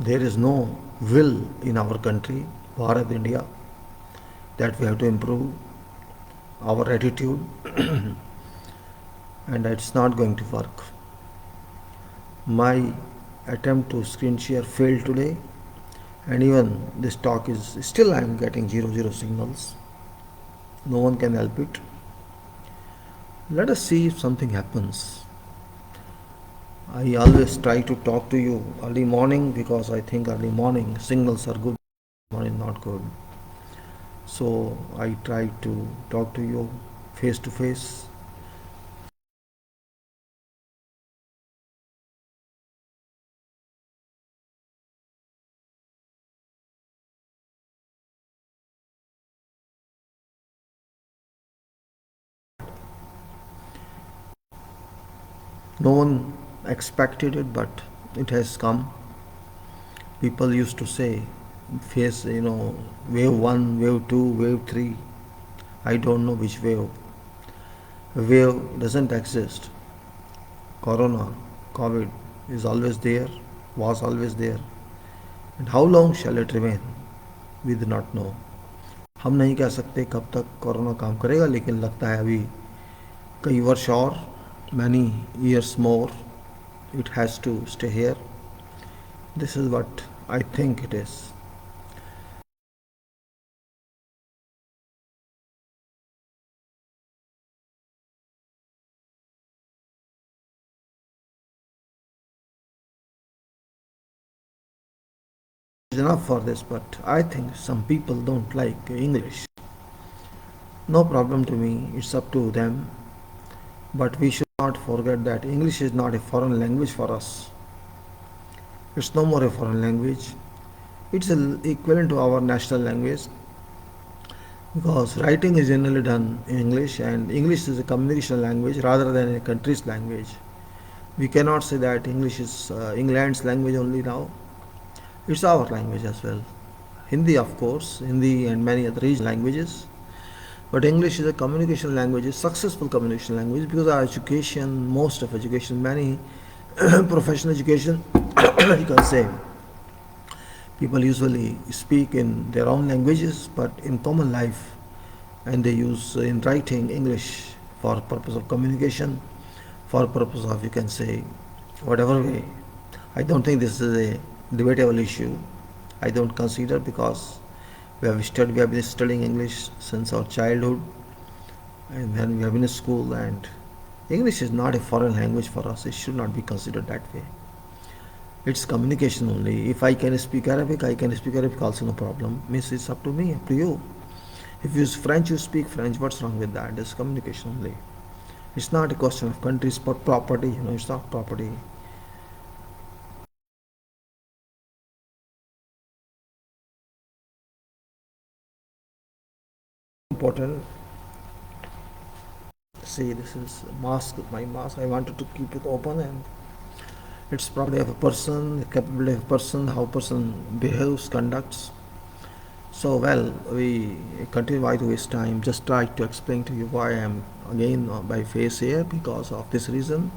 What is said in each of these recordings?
there is no will in our country, Bharat, India, that we have to improve our attitude and it's not going to work. My attempt to screen share failed today, and even this talk is still I am getting 00 signals. No one can help it. Let us see if something happens. I always try to talk to you early morning because I think early morning signals are good, morning not good. So I try to talk to you face to face. No one expected it, but it has come. People used to say, face, wave 1, wave 2, wave 3. I don't know which wave. Wave doesn't exist. Corona, COVID is always there, was always there. And how long shall it remain? We do not know. हम नहीं कह सकते कब तक corona काम करेगा, लेकिन लगता है अभी कई वर्ष और, many years more, it has to stay here. This is what I think it is. Enough for this, but I think some people don't like English. No problem to me, it's up to them. But we should not forget that English is not a foreign language for us. It's no more a foreign language. It's equivalent to our national language because writing is generally done in English, and English is a communication language rather than a country's language. We cannot say that English is England's language only now. It's our language as well. Hindi, of course, Hindi and many other regional languages. But English is a communication language, a successful communication language because our education, most of education, many professional education, you can say, people usually speak in their own languages, but in common life, and they use in writing English for purpose of communication, for purpose of, you can say, whatever way. I don't think this is a debatable issue. I don't consider because we have been studying English since our childhood, and when we have been in school, and English is not a foreign language for us. It should not be considered that way. It's communication only. If I can speak Arabic, I can speak Arabic also, no problem. Means it's up to me, up to you. If you use French, you speak French. What's wrong with that? It's communication only. It's not a question of countries, but property. It's not property. Important. See, this is mask. My mask. I wanted to keep it open, and it's property of a person, the capability of a person, how a person behaves, conducts. So, well, we continue. Why to waste time? Just try to explain to you why I am again by face here. Because of this reason,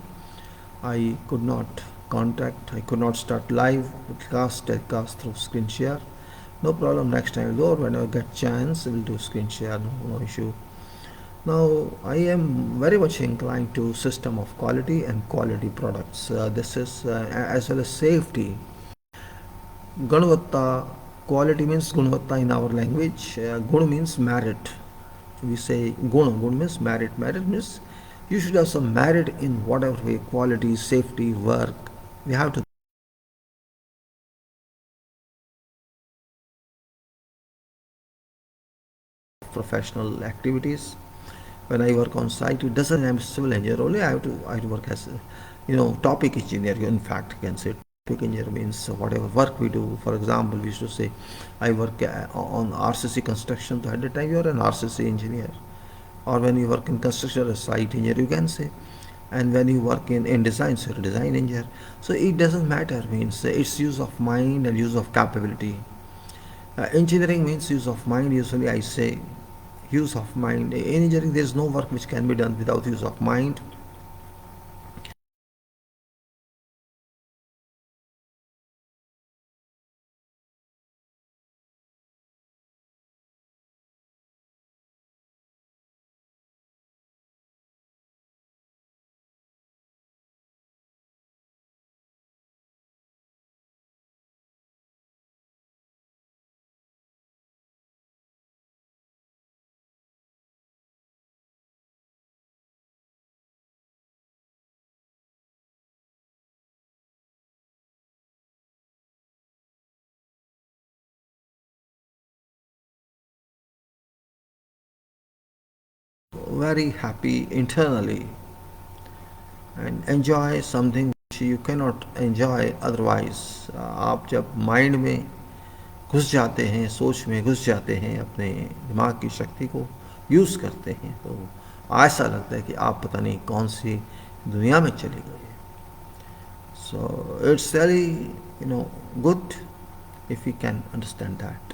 I could not contact, I could not start live telecast through screen share. No problem, next time we'll do, or whenever I get chance, we'll do screen share, no issue. Now, I am very much inclined to system of quality and quality products. This is as well as safety. Gunavatta, quality means gunavatta in our language. Gun means merit. We say gun means merit. Merit means you should have some merit in whatever way, quality, safety, work. We have to professional activities. When I work on site, it doesn't I'm a civil engineer only. I have to work as a, topic engineer. In fact, you can say topic engineer means whatever work we do. For example, we used to say I work on RCC construction. So at the time you are an RCC engineer, or when you work in construction as a site engineer, you can say. And when you work in design, so you're a design engineer. So it doesn't matter. Means it's use of mind and use of capability. Engineering means use of mind. Usually, I say use of mind. In engineering, there is no work which can be done without use of mind. very happy internally and enjoy something which you cannot enjoy otherwise. आप जब mind में घुस जाते हैं, सोच में घुस जाते हैं, अपने दिमाग की शक्ति को यूज़ करते हैं, तो ऐसा लगता है कि आप पता नहीं कौन सी दुनिया में चले गए. So it's really, good if we can understand that.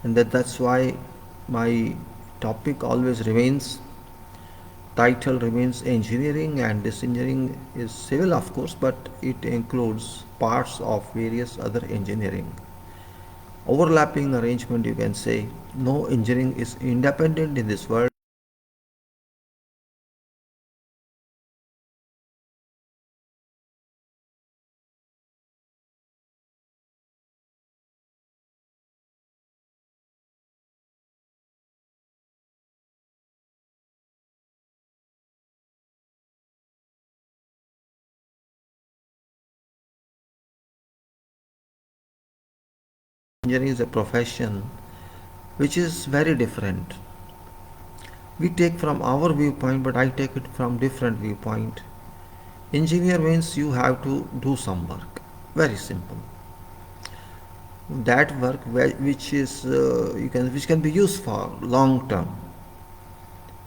And that's why my topic always remains, title remains engineering, and this engineering is civil of course, but it includes parts of various other engineering. Overlapping arrangement, you can say. No engineering is independent in this world. Engineering is a profession which is very different. We take from our viewpoint, but I take it from different viewpoint. Engineer means you have to do some work. Very simple. That work which is which can be used for long term,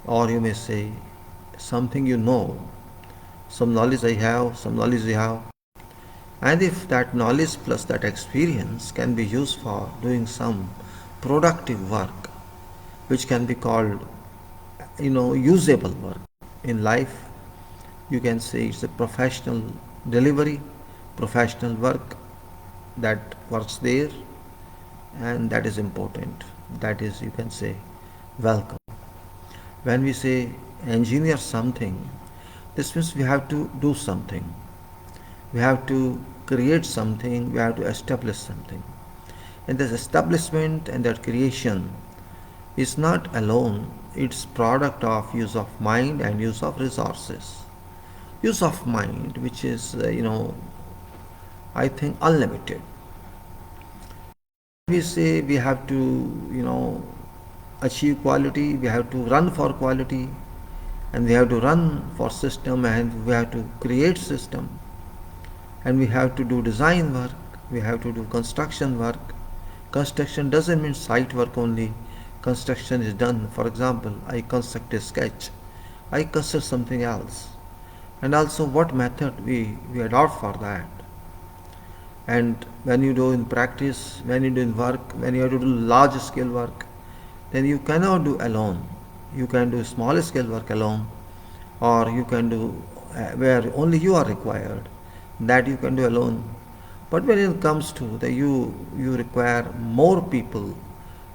or you may say something some knowledge I have, some knowledge you have, and if that knowledge plus that experience can be used for doing some productive work, which can be called usable work in life, you can say it's a professional delivery, professional work that works there, and that is important. That is, you can say, welcome. When we say engineer something, this means we have to do something, we have to create something, we have to establish something. And this establishment and that creation is not alone, it's product of use of mind and use of resources. Use of mind, which is I think unlimited. We say we have to achieve quality, we have to run for quality, and we have to run for system, and we have to create system, and we have to do design work, we have to do construction work. Construction doesn't mean site work only. Construction is done, for example, I construct a sketch, I construct something else, and also what method we adopt for that. And when you do in practice, when you do in work, when you have to do large scale work, then you cannot do alone. You can do small scale work alone, or you can do where only you are required, that you can do alone. But when it comes to you require more people,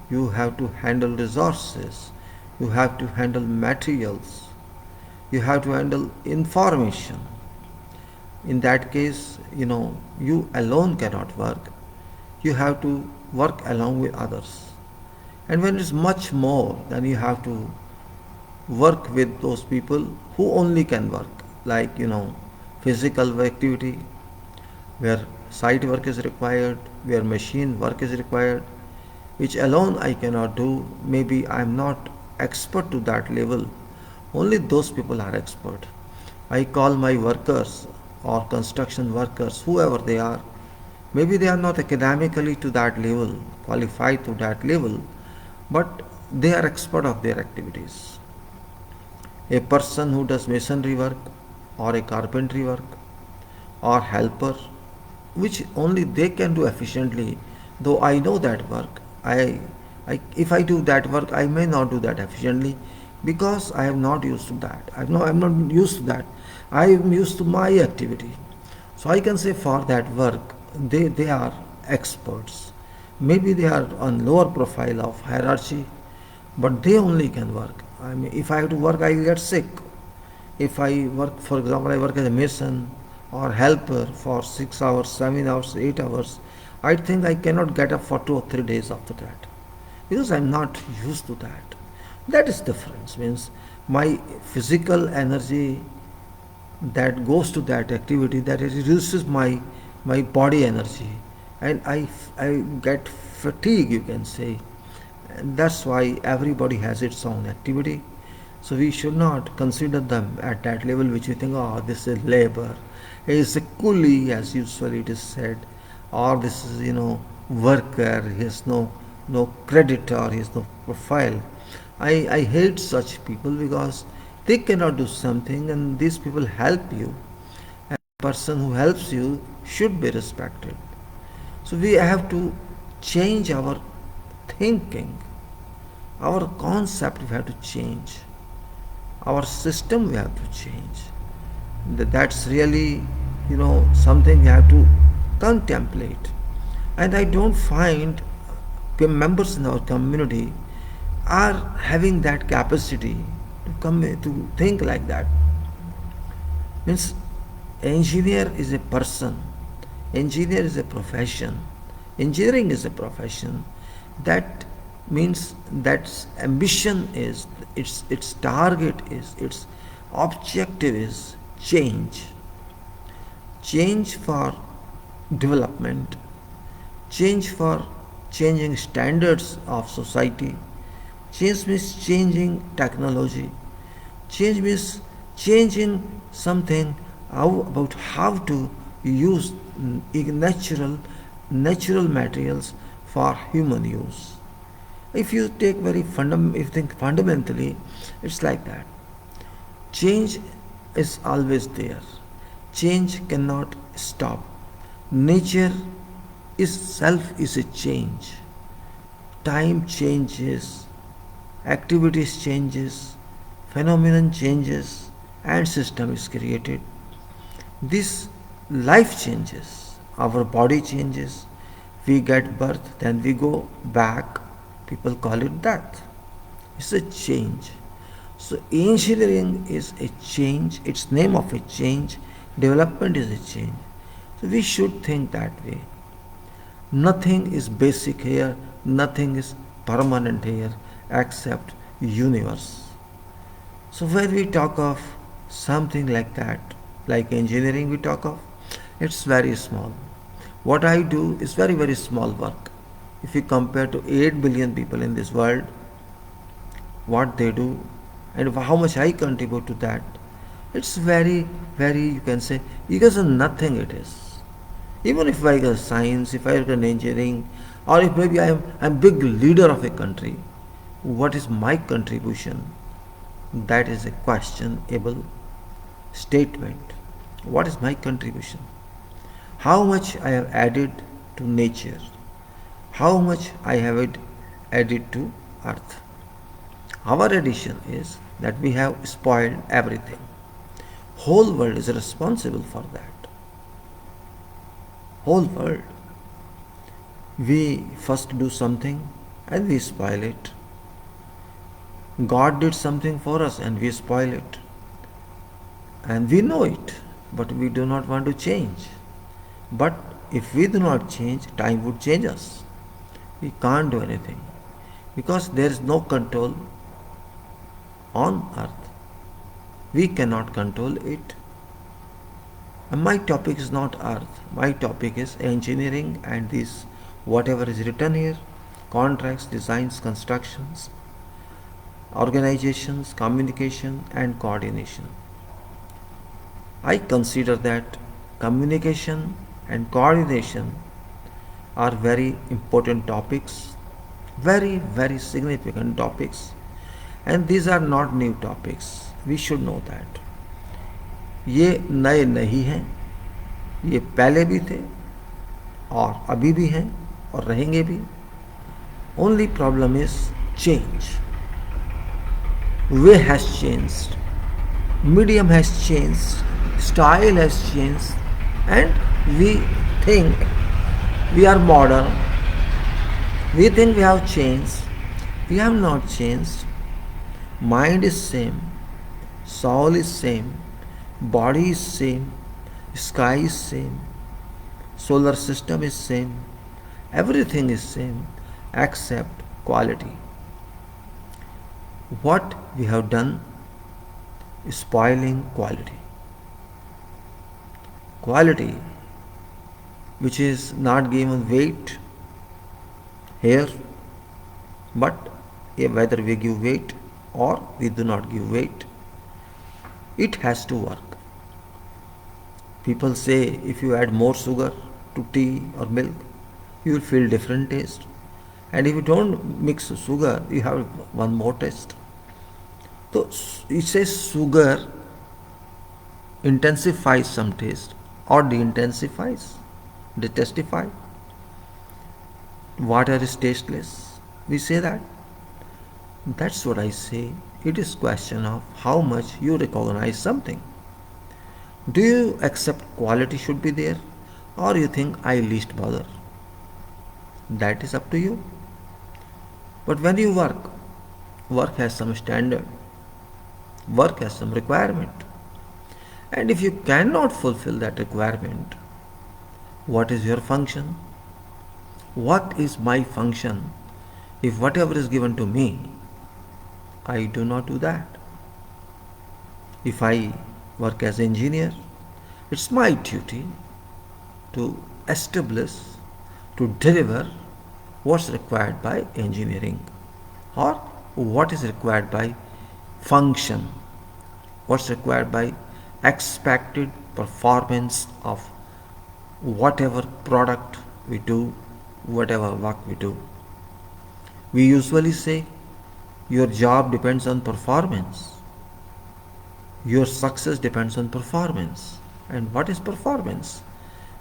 you have to handle resources, you have to handle materials, you have to handle information. In that case, you alone cannot work. You have to work along with others. And when it's much more, then you have to work with those people who only can work, like physical activity, where site work is required, where machine work is required, which alone I cannot do. Maybe I am not expert to that level. Only those people are expert. I call my workers or construction workers, whoever they are, maybe they are not academically to that level, qualified to that level, but they are expert of their activities. A person who does masonry work or a carpentry work or helper, which only they can do efficiently, though I know that work, if I do that work, I may not do that efficiently because I am not used to that. I'm not used to that. I am used to my activity. So I can say for that work, they are experts. Maybe they are on lower profile of hierarchy, but they only can work. I mean, if I have to work, I get sick. If I work, for example, I work as a mason or helper for 6 hours, 7 hours, 8 hours, I think I cannot get up for 2 or 3 days after that because I'm not used to that. That is difference. Means my physical energy that goes to that activity, that it reduces my body energy, and I get fatigue, you can say. And that's why everybody has its own activity. So we should not consider them at that level which we think, oh, this is labor. It is a coolie, as usually it is said, or this is, worker. He has no credit, or he has no profile. I hate such people because they cannot do something and these people help you. And the person who helps you should be respected. So we have to change our thinking, our concept we have to change, our system we have to change. That's really, something we have to contemplate. And I don't find members in our community are having that capacity to come to think like that. Means engineer is a person, engineer is a profession, engineering is a profession. That means that ambition is, its target is, its objective is change for development, change for changing standards of society. Change means changing technology. Change means changing something about how to use natural materials for human use. If you take if you think fundamentally, it's like that. Change is always there. Change cannot stop. Nature itself is a change. Time changes, activities changes, phenomenon changes, and system is created. This life changes, our body changes, we get birth, then we go back, people call it death. It's a change. So engineering is a change, it's name of a change, development is a change. So we should think that way. Nothing is basic here, nothing is permanent here except universe. So when we talk of something like that, like engineering we talk of, it's very small. What I do is very small work. If you compare to 8 billion people in this world, what they do and how much I contribute to that, it's very, you can say, because of nothing it is. Even if I got science, if I got engineering, or if maybe I'm big leader of a country, what is my contribution? That is a questionable statement. What is my contribution? How much I have added to nature? How much I have added to earth? Our addition is that we have spoiled everything. Whole world is responsible for that. Whole world. We first do something and we spoil it. God did something for us and we spoil it. And we know it, but we do not want to change. But if we do not change, time would change us. We can't do anything because there is no control on earth. We cannot control it. And my topic is not earth. My topic is engineering and this whatever is written here, contracts, designs, constructions, organizations, communication and coordination. I consider that communication and coordination are very important topics, very significant topics, and these are not new topics. We should know that. ये नए नहीं हैं, ये पहले भी थे और अभी भी हैं और रहेंगे भी. Only problem is change. Way has changed, medium has changed, style has changed, and we think we are modern. We think we have changed. We have not changed. Mind is same, soul is same, body is same, sky is same, solar system is same, everything is same except quality. What we have done is spoiling quality. Quality which is not given weight here, but whether we give weight or we do not give weight. It has to work. People say if you add more sugar to tea or milk, you will feel different taste. And if you don't mix sugar, you have one more taste. So it says sugar intensifies some taste or de-intensifies, detestify. Water is tasteless. We say that. That's what I say. It is question of how much you recognize something. Do you accept quality should be there, or you think I least bother? That is up to you. But when you work has some standard, work has some requirement. And if you cannot fulfill that requirement, what is your function? What is my function if whatever is given to me, I do not do that? If I work as engineer, it's my duty to establish, to deliver what's required by engineering or what is required by function, what's required by expected performance of whatever product we do, whatever work we do. We usually say your job depends on performance. Your success depends on performance. And what is performance?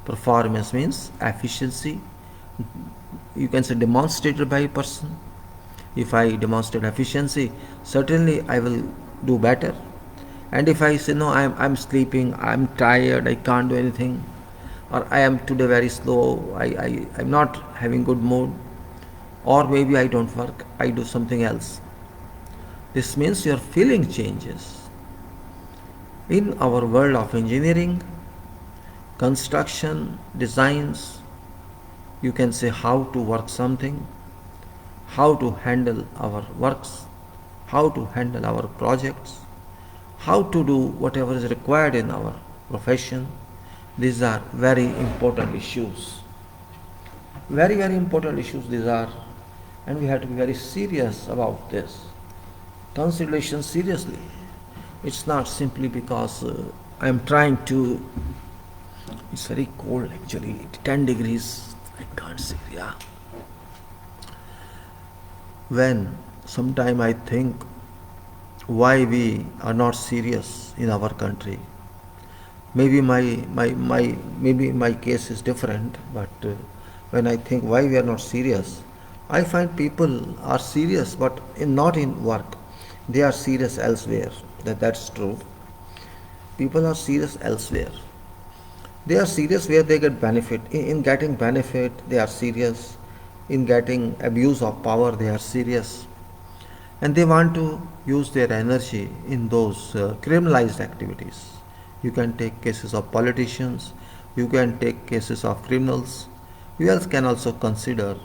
Performance means efficiency. You can say demonstrated by a person. If I demonstrate efficiency, certainly I will do better. And if I say no, I'm sleeping, I'm tired, I can't do anything, or I am today very slow, I'm not having good mood, or maybe I don't work, I do something else. This means your feeling changes. In our world of engineering, construction, designs, you can say how to work something, how to handle our works, how to handle our projects, how to do whatever is required in our profession. These are very important issues. Very, very important issues these are, and we have to be very serious about this. Consideration seriously. It's not simply because I am trying to. It's very cold actually, 10 degrees. I can't see. Yeah. When sometime I think why we are not serious in our country. Maybe maybe my case is different, but when I think why we are not serious, I find people are serious, but not in work. They are serious elsewhere. That's true. People are serious elsewhere. They are serious where they get benefit. In getting benefit, they are serious. In getting abuse of power, they are serious. And they want to use their energy in those criminalized activities. You can take cases of politicians, you can take cases of criminals. You else can also consider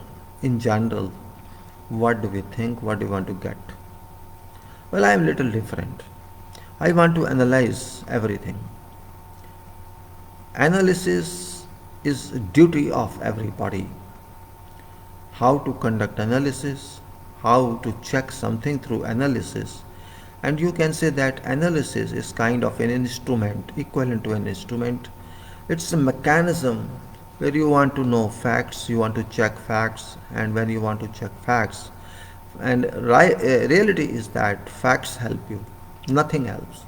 in general what do we think, what do we want to get. Well, I am little different. I want to analyze everything. Analysis is a duty of everybody. How to conduct analysis, how to check something through analysis. And you can say that analysis is kind of an instrument, equivalent to an instrument. It's a mechanism where you want to know facts, you want to check facts, and when you want to check facts, and reality is that facts help you, nothing else.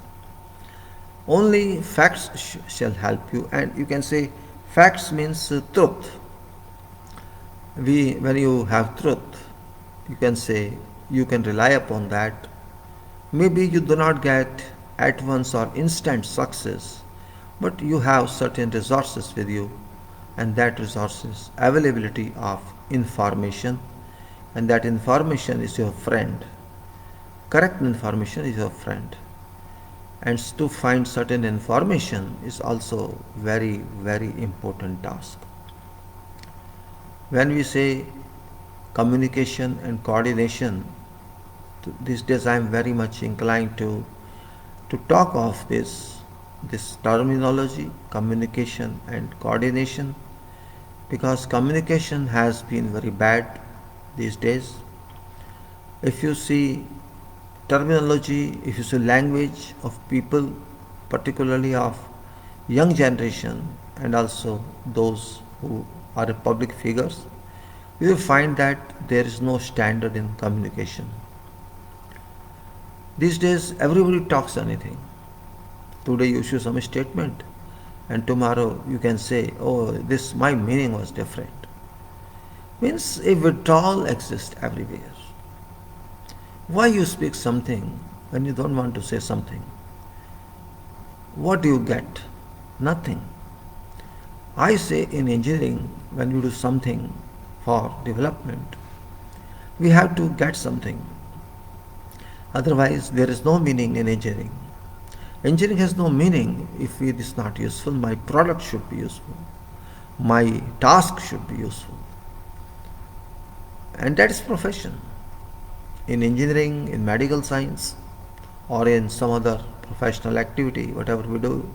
Only facts shall help you, and you can say facts means truth. When you have truth, you can say you can rely upon that. Maybe you do not get at once or instant success, but you have certain resources with you, and that resources availability of information, and that information is your friend. Correct information is your friend. And to find certain information is also very, very important task. When we say communication and coordination, these days I am very much inclined to talk of this terminology, communication and coordination, because communication has been very bad these days. If you see terminology, if you say language of people, particularly of young generation and also those who are public figures, you will find that there is no standard in communication. These days, everybody talks anything. Today you issue some statement, and tomorrow you can say, "Oh, this my meaning was different." Means a withdrawal exists everywhere. Why you speak something when you don't want to say something? What do you get? Nothing. I say in engineering, when you do something for development, we have to get something. Otherwise, there is no meaning in engineering. Engineering has no meaning if it is not useful. My product should be useful. My task should be useful. And that is profession. In engineering, in medical science, or in some other professional activity, whatever we do,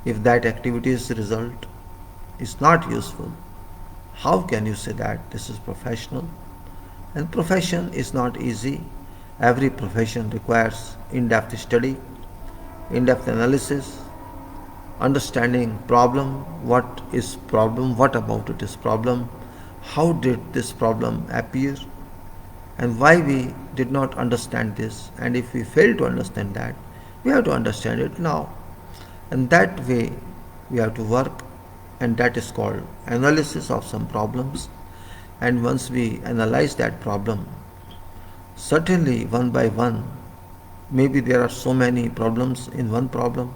if that activity's result is not useful, how can you say that this is professional? And profession is not easy. Every profession requires in-depth study, in-depth analysis, understanding problem, what is problem, what about it is problem, how did this problem appear, and why we did not understand this, and if we fail to understand that, we have to understand it now. And that way we have to work, and that is called analysis of some problems. And once we analyze that problem, certainly one by one, maybe there are so many problems in one problem,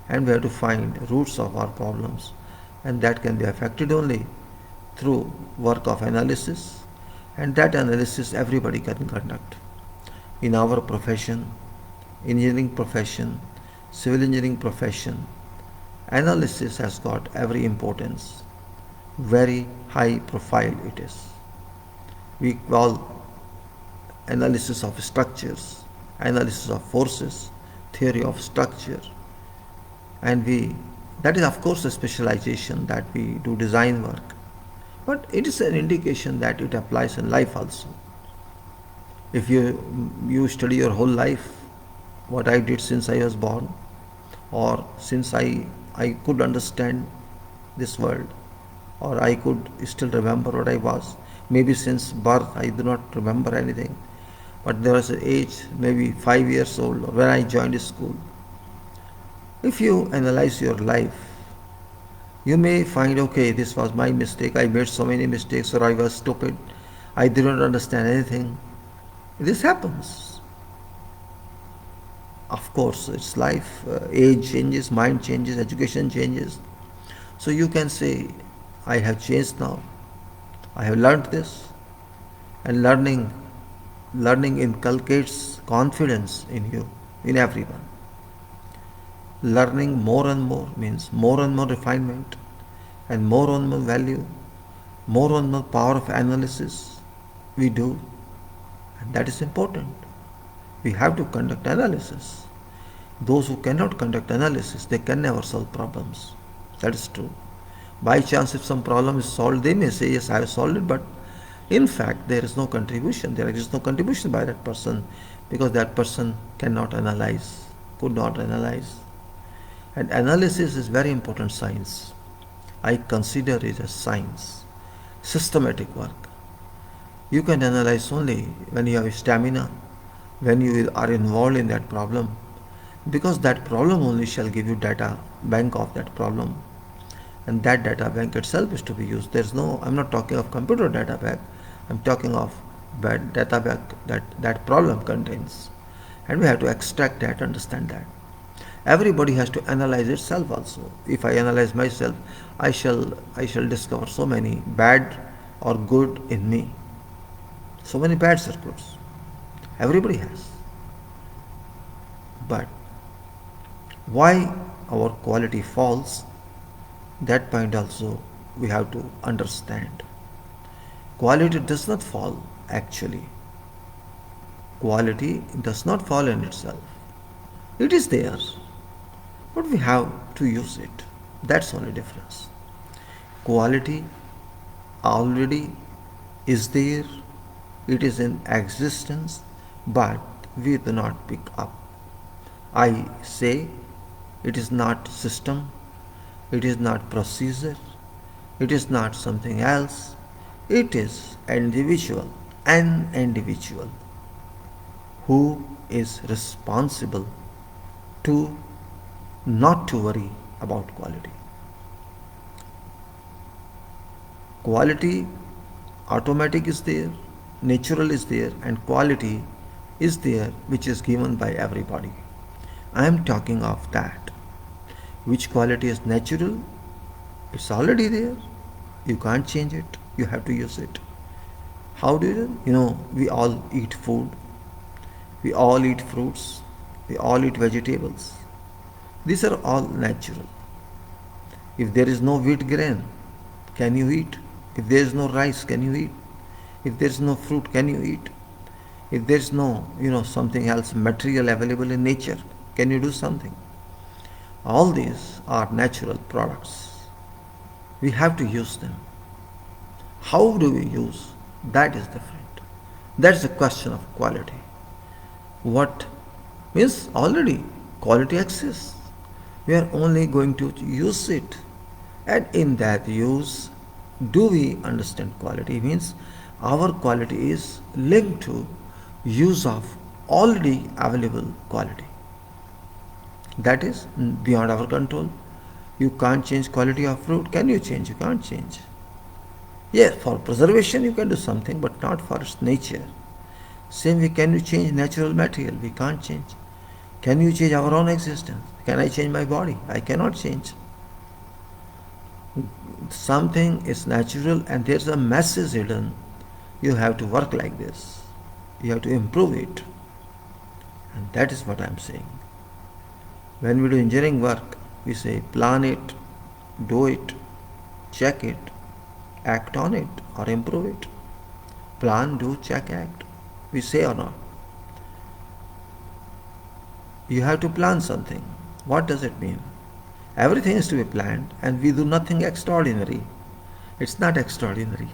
and we have to find roots of our problems, and that can be affected only through work of analysis, and that analysis everybody can conduct. In our profession, engineering profession, civil engineering profession, analysis has got every importance. Very high profile it is. We call analysis of structures, analysis of forces, theory of structure, and that is of course a specialization that we do design work, but it is an indication that it applies in life also. If you study your whole life, what I did since I was born, or since I could understand this world, or I could still remember what I was. Maybe since birth I do not remember anything, but there was an age, maybe 5 years old, or when I joined school. If you analyze your life, you may find, okay, this was my mistake, I made so many mistakes, or I was stupid, I did not understand anything. This happens. Of course, it's life. Age changes, mind changes, education changes. So you can say, I have changed now. I have learned this. And learning inculcates confidence in you, in everyone. Learning more and more means more and more refinement, and more and more value, more and more power of analysis we do. And that is important. We have to conduct analysis. Those who cannot conduct analysis, they can never solve problems. That is true. By chance, if some problem is solved, they may say, yes, I have solved it, but in fact, there is no contribution. There is no contribution by that person, because that person cannot analyze, could not analyze. And analysis is very important science. I consider it as science, systematic work. You can analyze only when you have stamina, when you are involved in that problem, because that problem only shall give you data bank of that problem, and that data bank itself is to be used. I'm not talking of computer data bank, I'm talking of data bank that problem contains, and we have to extract that, understand that. Everybody has to analyze itself also. If I analyze myself, I shall discover so many bad or good in me, so many bad circuits. Everybody has. But why our quality falls, that point also we have to understand. Quality does not fall actually. Quality does not fall in itself. It is there, but we have to use it. That's only difference. Quality already is there, it is in existence, but we do not pick up. I say it is not system, it is not procedure, it is not something else, it is an individual who is responsible to not to worry about quality. Quality, automatic is there, natural is there, and quality is there, which is given by everybody. I am talking of that. Which quality is natural? It's already there. You can't change it. You have to use it. How do you? We all eat food. We all eat fruits. We all eat vegetables. These are all natural. If there is no wheat grain, can you eat? If there is no rice, can you eat? If there is no fruit, can you eat? If there is no, something else material available in nature, can you do something? All these are natural products. We have to use them. How do we use? That is different. That's the question of quality. What means already quality exists. We are only going to use it. And in that use, do we understand quality? Means our quality is linked to use of already available quality. That is beyond our control. You can't change quality of fruit. Can you change? You can't change. Yes, for preservation you can do something, but not for its nature. Same way, can you change natural material? We can't change. Can you change our own existence? Can I change my body? I cannot change. Something is natural and there's a message hidden. You have to work like this. You have to improve it. And that is what I am saying. When we do engineering work, we say plan it, do it, check it, act on it or improve it. Plan, do, check, act. We say or not. You have to plan something. What does it mean? Everything is to be planned and we do nothing extraordinary. It's not extraordinary.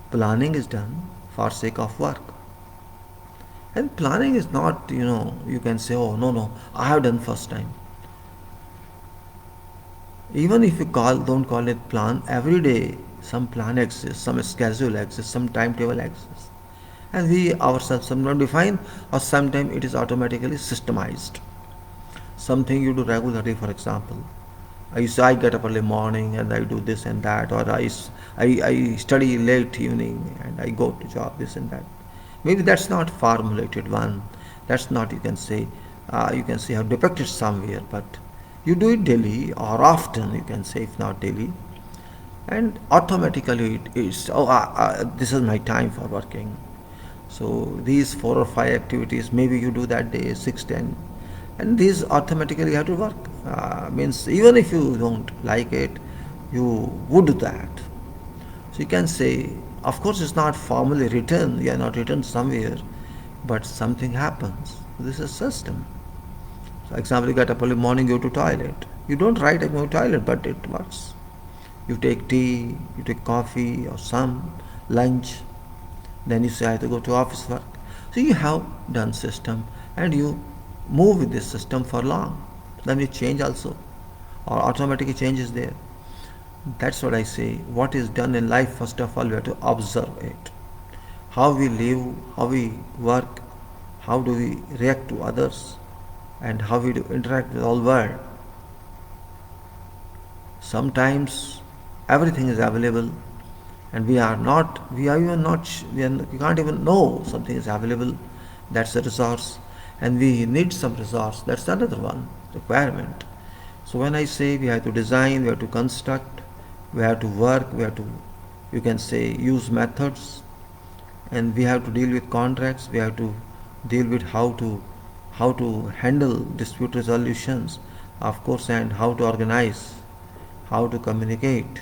Planning is done for sake of work. And planning is not, you can say, oh, no, I have done first time. Even if you don't call it plan, every day some plan exists, some schedule exists, some timetable exists. And we ourselves sometimes define or sometimes it is automatically systemized. Something you do regularly, for example. I get up early morning and I do this and that, or I study late evening and I go to job, this and that. Maybe that's not formulated one. That's not, you can say how depicted somewhere, but you do it daily or often, you can say, if not daily. And automatically it is, this is my time for working. So these 4 or 5 activities, maybe you do that day, 6, 10. And these automatically have to work. Means even if you don't like it, you would do that. So you can say, of course it's not formally written, you are not written somewhere, but something happens. This is system. So example, you get up early morning, go to toilet. You don't write I'm going to toilet, but it works. You take tea, you take coffee or some lunch, then you say I have to go to office work. So you have done system and you move with this system for long. Then you change also, or automatically change is there. That's what I say. What is done in life, first of all, we have to observe it. How we live, how we work, how do we react to others, and how we do interact with all world. Sometimes everything is available and we can't even know something is available. That's a resource. And we need some resource. That's another one, requirement. So when I say we have to design, we have to construct, we have to work, we have to, you can say, use methods, and we have to deal with contracts, we have to deal with how to handle dispute resolutions, of course, and how to organize, how to communicate.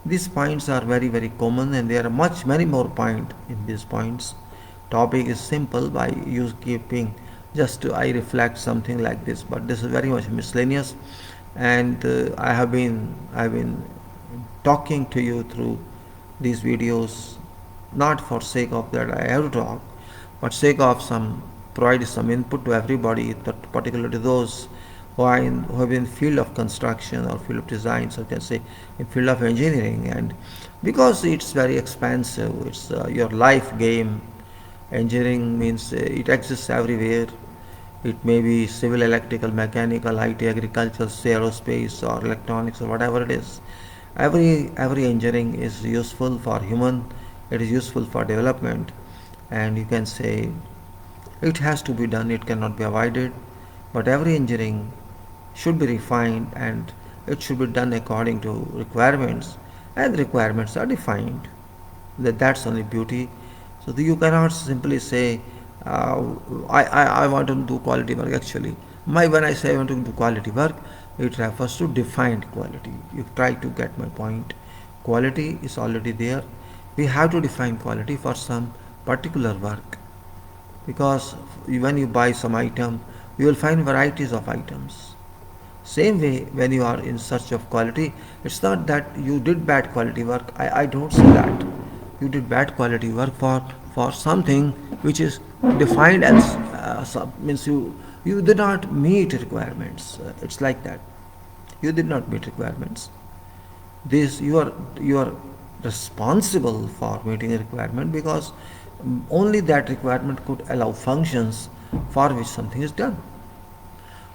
These points are very, very common, and there are many more points in these points. Topic is simple by keeping just I reflect something like this, but this is very much miscellaneous, and I've been talking to you through these videos, not for sake of that I have to talk, but sake of some provide some input to everybody, particularly those who have been in field of construction or field of design, so you can say in field of engineering, and because it's very expensive, it's your life game. Engineering means it exists everywhere. It may be civil, electrical, mechanical, IT, agriculture, aerospace, or electronics, or whatever it is. Every engineering is useful for human. It is useful for development, and you can say it has to be done. It cannot be avoided. But every engineering should be refined, and it should be done according to requirements, and requirements are defined. That's only beauty. So you cannot simply say, uh, I want to do quality work. Actually, when I say I want to do quality work, it refers to defined quality. You try to get my point. Quality is already there. We have to define quality for some particular work, because when you buy some item, you will find varieties of items. Same way, when you are in search of quality, it's not that you did bad quality work. I don't say that. You did bad quality work for something which is defined as means you did not meet requirements. It's like that. You did not meet requirements. This you are responsible for meeting a requirement, because only that requirement could allow functions for which something is done.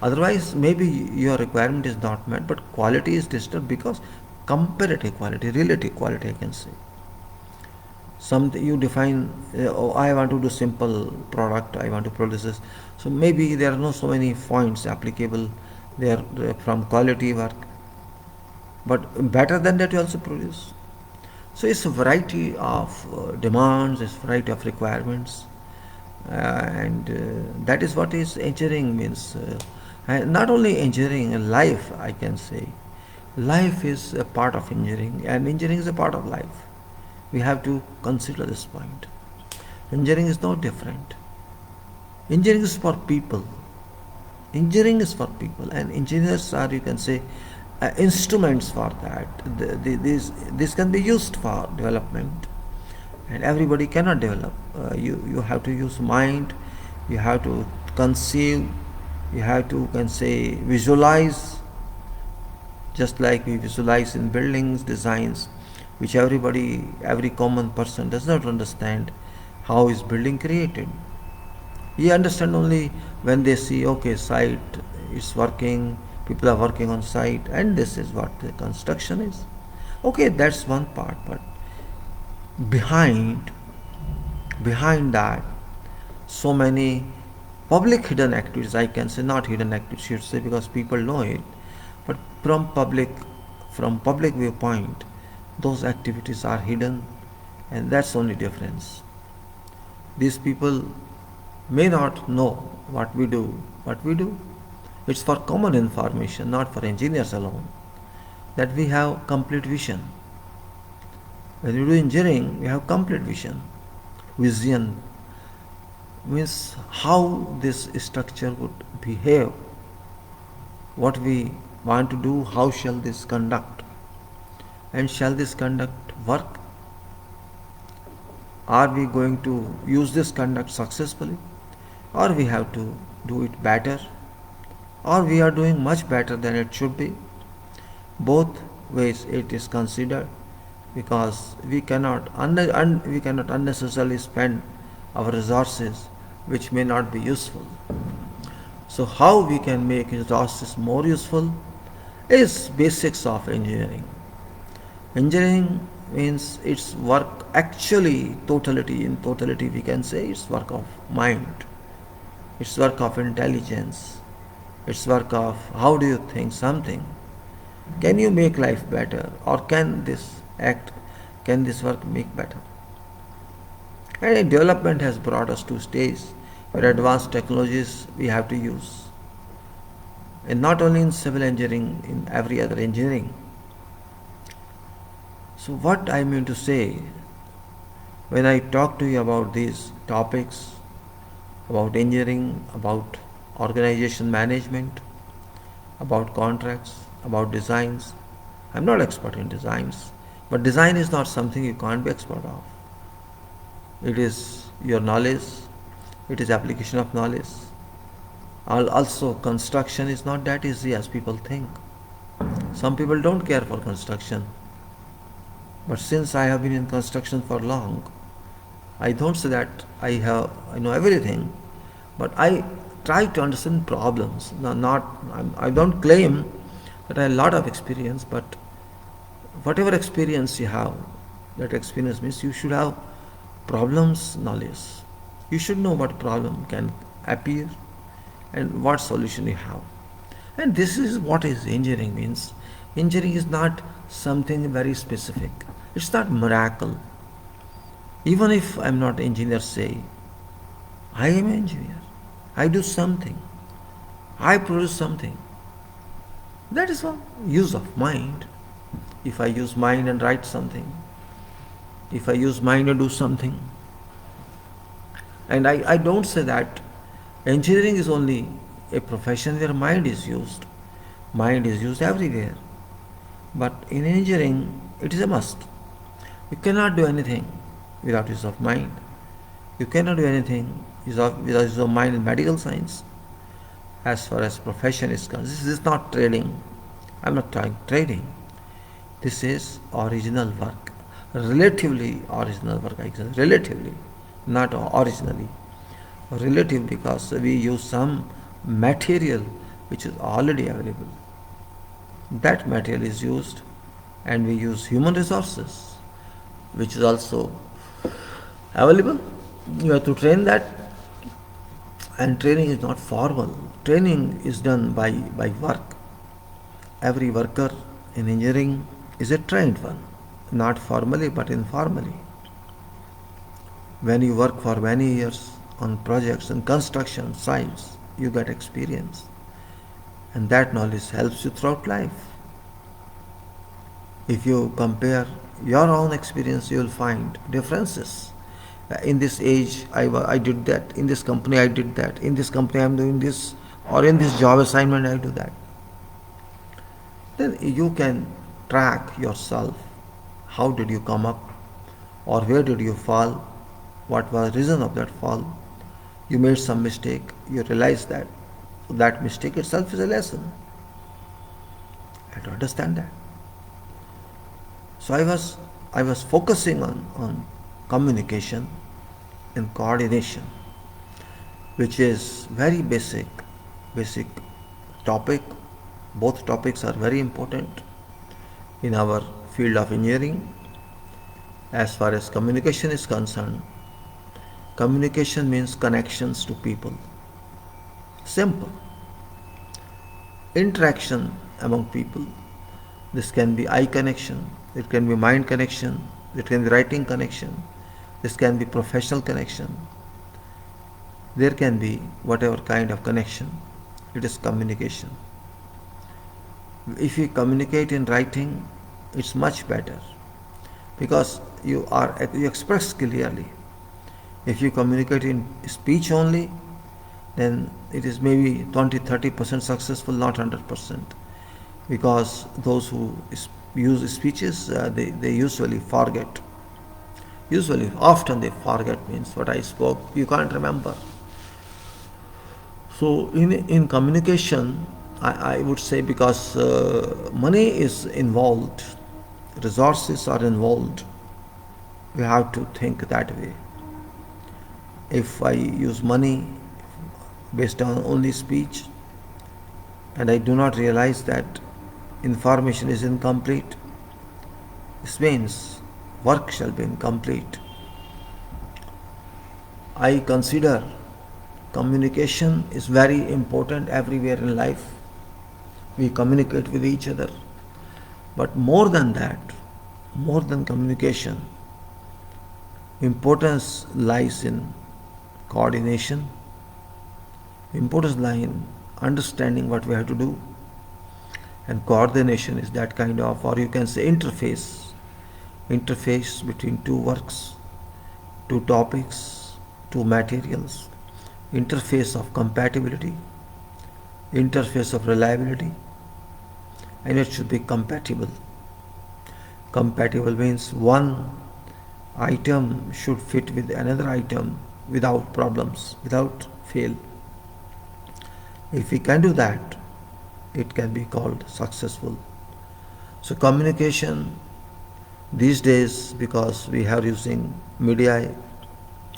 Otherwise, maybe your requirement is not met, but quality is disturbed, because comparative quality, relative quality, I can say. Something you define, oh, I want to do simple product, I want to produce this. So maybe there are no so many points applicable there from quality work, but better than that you also produce. So it's a variety of demands, it's a variety of requirements, and that is what is engineering means. And not only engineering, life, I can say. Life is a part of engineering, and engineering is a part of life. We have to consider this point. Engineering is no different. Engineering is for people. Engineering is for people, and engineers are, you can say, instruments for that. This can be used for development, and everybody cannot develop. You have to use mind, you have to conceive, you have to, can say, visualize, just like we visualize in buildings designs, which every common person does not understand how is building created. You understand only when they see, okay, site is working, people are working on site, and this is what the construction is. Okay, that's one part, but behind that, so many public hidden activities, I can say, not hidden activities, should say, because people know it, but from public viewpoint, those activities are hidden, and that's the only difference. These people may not know what we do. It's for common information, not for engineers alone, that we have complete vision. When you do engineering, we have complete vision. Vision means how this structure would behave, what we want to do, how shall this conduct, and shall this conduct work? Are we going to use this conduct successfully, or we have to do it better, or we are doing much better than it should be? Both ways it is considered, because we cannot unnecessarily spend our resources which may not be useful. So how we can make resources more useful is basics of engineering. Engineering means it's work, actually in totality we can say it's work of mind, it's work of intelligence, it's work of how do you think something. Can you make life better, or can this work make better? And development has brought us to stage where advanced technologies we have to use. And not only in civil engineering, in every other engineering. So what I mean to say, when I talk to you about these topics, about engineering, about organization management, about contracts, about designs, I'm not expert in designs, but design is not something you can't be expert of. It is your knowledge, it is application of knowledge. Also, construction is not that easy as people think. Some people don't care for construction. But since I have been in construction for long, I don't say that I know everything, but I try to understand problems. I don't claim that I have a lot of experience, but whatever experience you have, that experience means you should have problems knowledge. You should know what problem can appear and what solution you have. And this is what is engineering means. Engineering is not something very specific. It's not miracle. Even if I'm not engineer, say, I am an engineer. I do something. I produce something. That is all. Use of mind. If I use mind and write something, if I use mind and do something. And I don't say that engineering is only a profession where mind is used. Mind is used everywhere. But in engineering, it is a must. You cannot do anything without use of mind. You cannot do anything without use of mind in medical science. As far as profession is concerned, this is not trading. I'm not trying trading. This is original work. Relatively original work, I say. Relatively, not originally. Relative because we use some material which is already available. That material is used, and we use human resources which is also available. You have to train that, and training is not formal. Training is done by work. Every worker in engineering is a trained one, not formally but informally. When you work for many years on projects and construction sites, you get experience, and that knowledge helps you throughout life. If you compare your own experience, you will find differences. In this age, I did that. In this company, I did that. In this company, I am doing this. Or in this job assignment, I do that. Then you can track yourself. How did you come up? Or where did you fall? What was the reason of that fall? You made some mistake. You realize that that mistake itself is a lesson. I don't understand that. So I was focusing on communication and coordination, which is very basic topic. Both topics are very important in our field of engineering. As far as communication is concerned, communication means connections to people. Simple. Interaction among people. This can be eye connection, it can be mind connection, it can be writing connection, this can be professional connection. There can be whatever kind of connection. It is communication. If you communicate in writing, it's much better because you express clearly. If you communicate in speech only, then it is maybe 20-30% successful, not 100%, because those who use speeches, they usually forget. Often they forget means what I spoke, you can't remember. So in communication, I would say, because money is involved, resources are involved, you have to think that way. If I use money based on only speech and I do not realize that information is incomplete, this means work shall be incomplete. I consider communication is very important everywhere in life. We communicate with each other. But more than that, more than communication, importance lies in coordination. Importance lies in understanding what we have to do. And coordination is that kind of, or you can say interface between two works, two topics, two materials, interface of compatibility, interface of reliability, and it should be compatible. Compatible means one item should fit with another item without problems, without fail. If we can do that, it can be called successful. So communication these days, because we are using media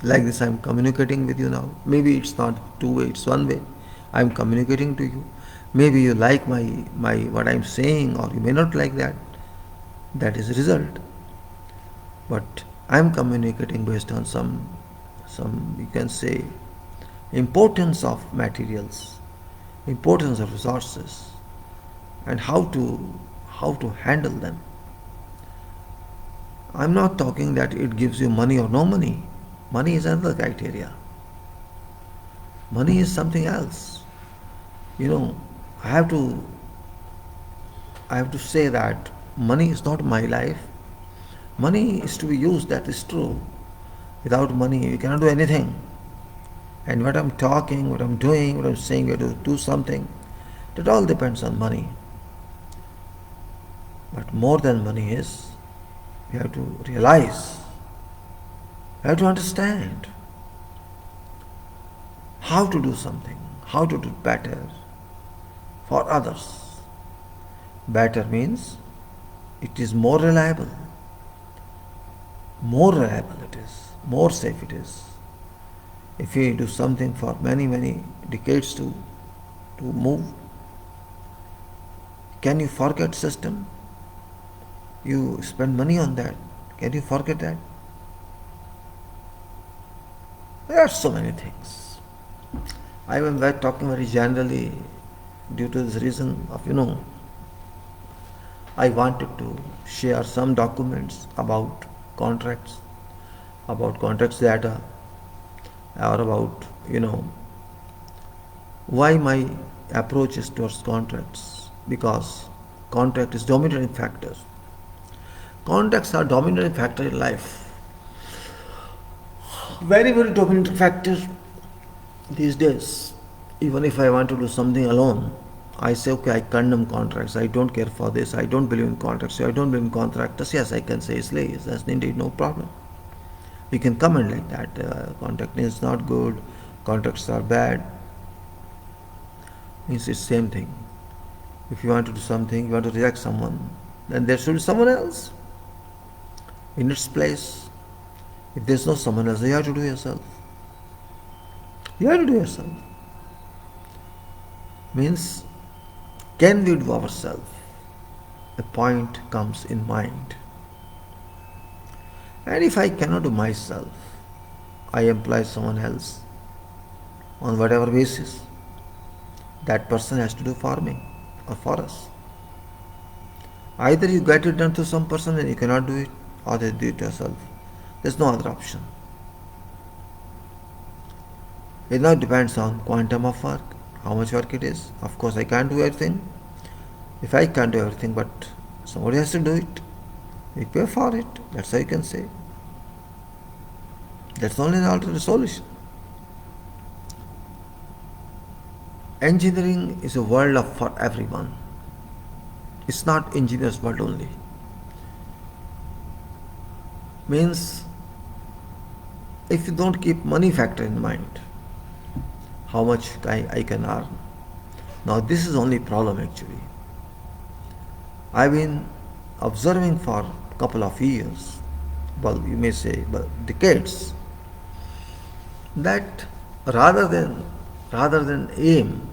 like this, I'm communicating with you now. Maybe it's not two way, it's one way. I'm communicating to you. Maybe you like my what I'm saying, or you may not like that. That is a result. But I'm communicating based on some you can say importance of materials, importance of resources, and how to handle them. I'm not talking that it gives you money or no money. Money is another criteria. Money is something else. You know, I have to I have to say that money is not my life. Money is to be used, that is true. Without money you cannot do anything. And what I'm talking, what I'm doing, what I'm saying, you have to do something. That all depends on money. But more than money is, you have to realize, you have to understand how to do something, how to do better for others. Better means it is more reliable it is, more safe it is. If we do something for many decades to move, can you forget system? You spend money on that. Can you forget that? There are so many things. I am talking very generally due to this reason of, I wanted to share some documents about contracts data, or about, why my approach is towards contracts, because contract is dominating factor. Contracts are dominating factor in life. Very dominant factor these days. Even if I want to do something alone, I say, okay, I condemn contracts. I don't care for this. I don't believe in contracts. I don't believe in contractors. Yes, I can say easily. That's indeed no problem. We can comment like that. Contract is not good. Contracts are bad. Means it's same thing. If you want to do something, you want to reject someone, then there should be someone else in its place. If there's no someone else, you have to do yourself. You have to do yourself. Means, can we do ourselves? A point comes in mind. And if I cannot do myself, I employ someone else on whatever basis. That person has to do for me or for us. Either you get it done to some person and you cannot do it, or they do it yourself. There's no other option. It now depends on quantum of work, how much work it is. Of course, I can't do everything. If I can't do everything, but somebody has to do it, we pay for it. That's how you can say. That's only an alternate solution. Engineering is a world for everyone. It's not engineers' world only. Means, if you don't keep money factor in mind, how much I can earn. Now this is only problem actually. I've been observing for a couple of years, well you may say decades, that rather than aim,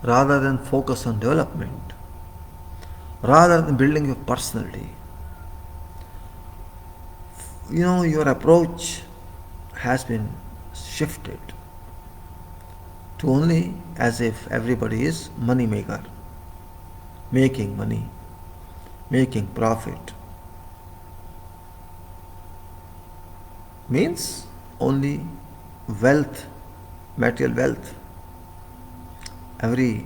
rather than focus on development, rather than building your personality, your approach has been shifted to only as if everybody is money maker, making money, making profit. Means only wealth, material wealth. Everybody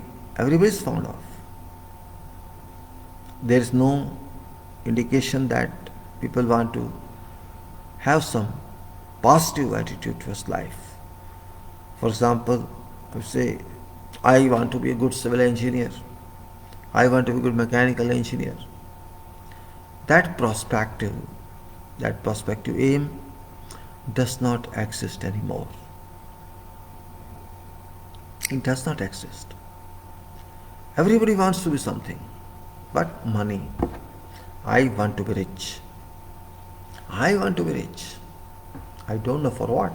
is fond of. There is no indication that people want to have some positive attitude towards life. For example, I say, I want to be a good civil engineer. I want to be a good mechanical engineer. That perspective aim does not exist anymore. It does not exist. Everybody wants to be something, but money. I want to be rich. I want to be rich. I don't know for what.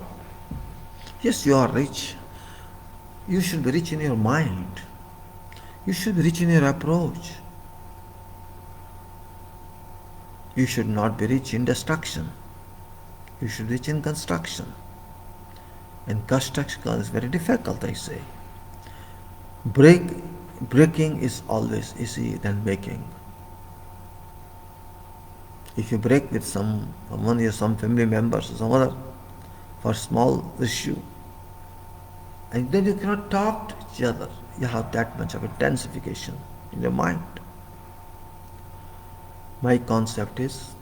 Yes, you are rich. You should be rich in your mind. You should be rich in your approach. You should not be rich in destruction. You should be rich in construction. And construction is very difficult, I say. Breaking is always easier than making. If you break with someone or some family members or some other for small issue, and then you cannot talk to each other, you have that much of intensification in your mind. My concept is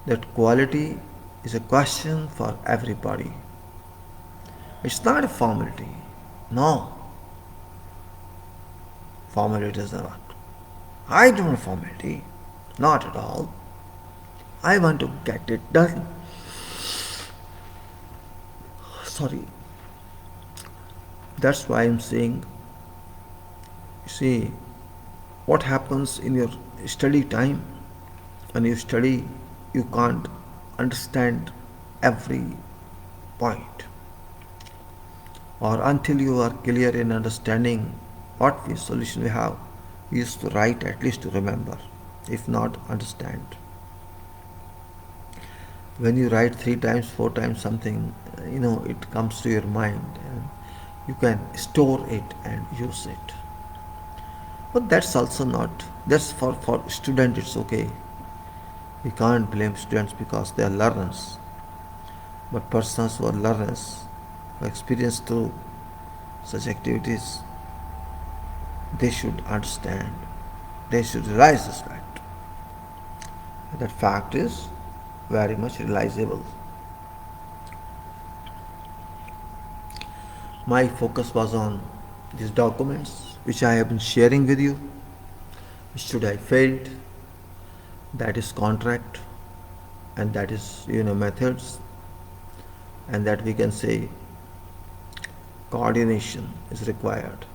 that quality is a question for everybody. It's not a formality. No. Formality doesn't work. I don't want formality. Not at all. I want to get it done. Sorry. That's why I'm saying, you see, what happens in your study time, when you study, you can't understand every point. Or until you are clear in understanding what solution we have, we used to write at least to remember, if not understand. When you write 3 times, 4 times something, it comes to your mind and you can store it and use it. But that's also not, that's for student it's okay. We can't blame students because they are learners. But persons who are learners, who experience through such activities, they should understand, they should realize this fact. And that fact is very much realizable. My focus was on these documents which I have been sharing with you. Should I failed, that is contract, and that is methods, and that we can say coordination is required.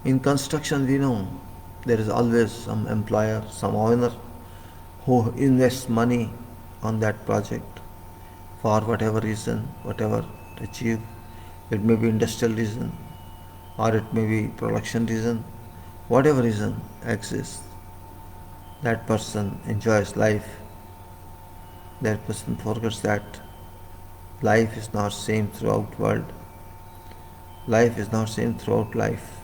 In construction, we know there is always some employer, some owner who invests money on that project for whatever reason, whatever to achieve. It may be industrial reason or it may be production reason. Whatever reason exists, that person enjoys life. That person forgets that life is not same throughout world. Life is not same throughout life.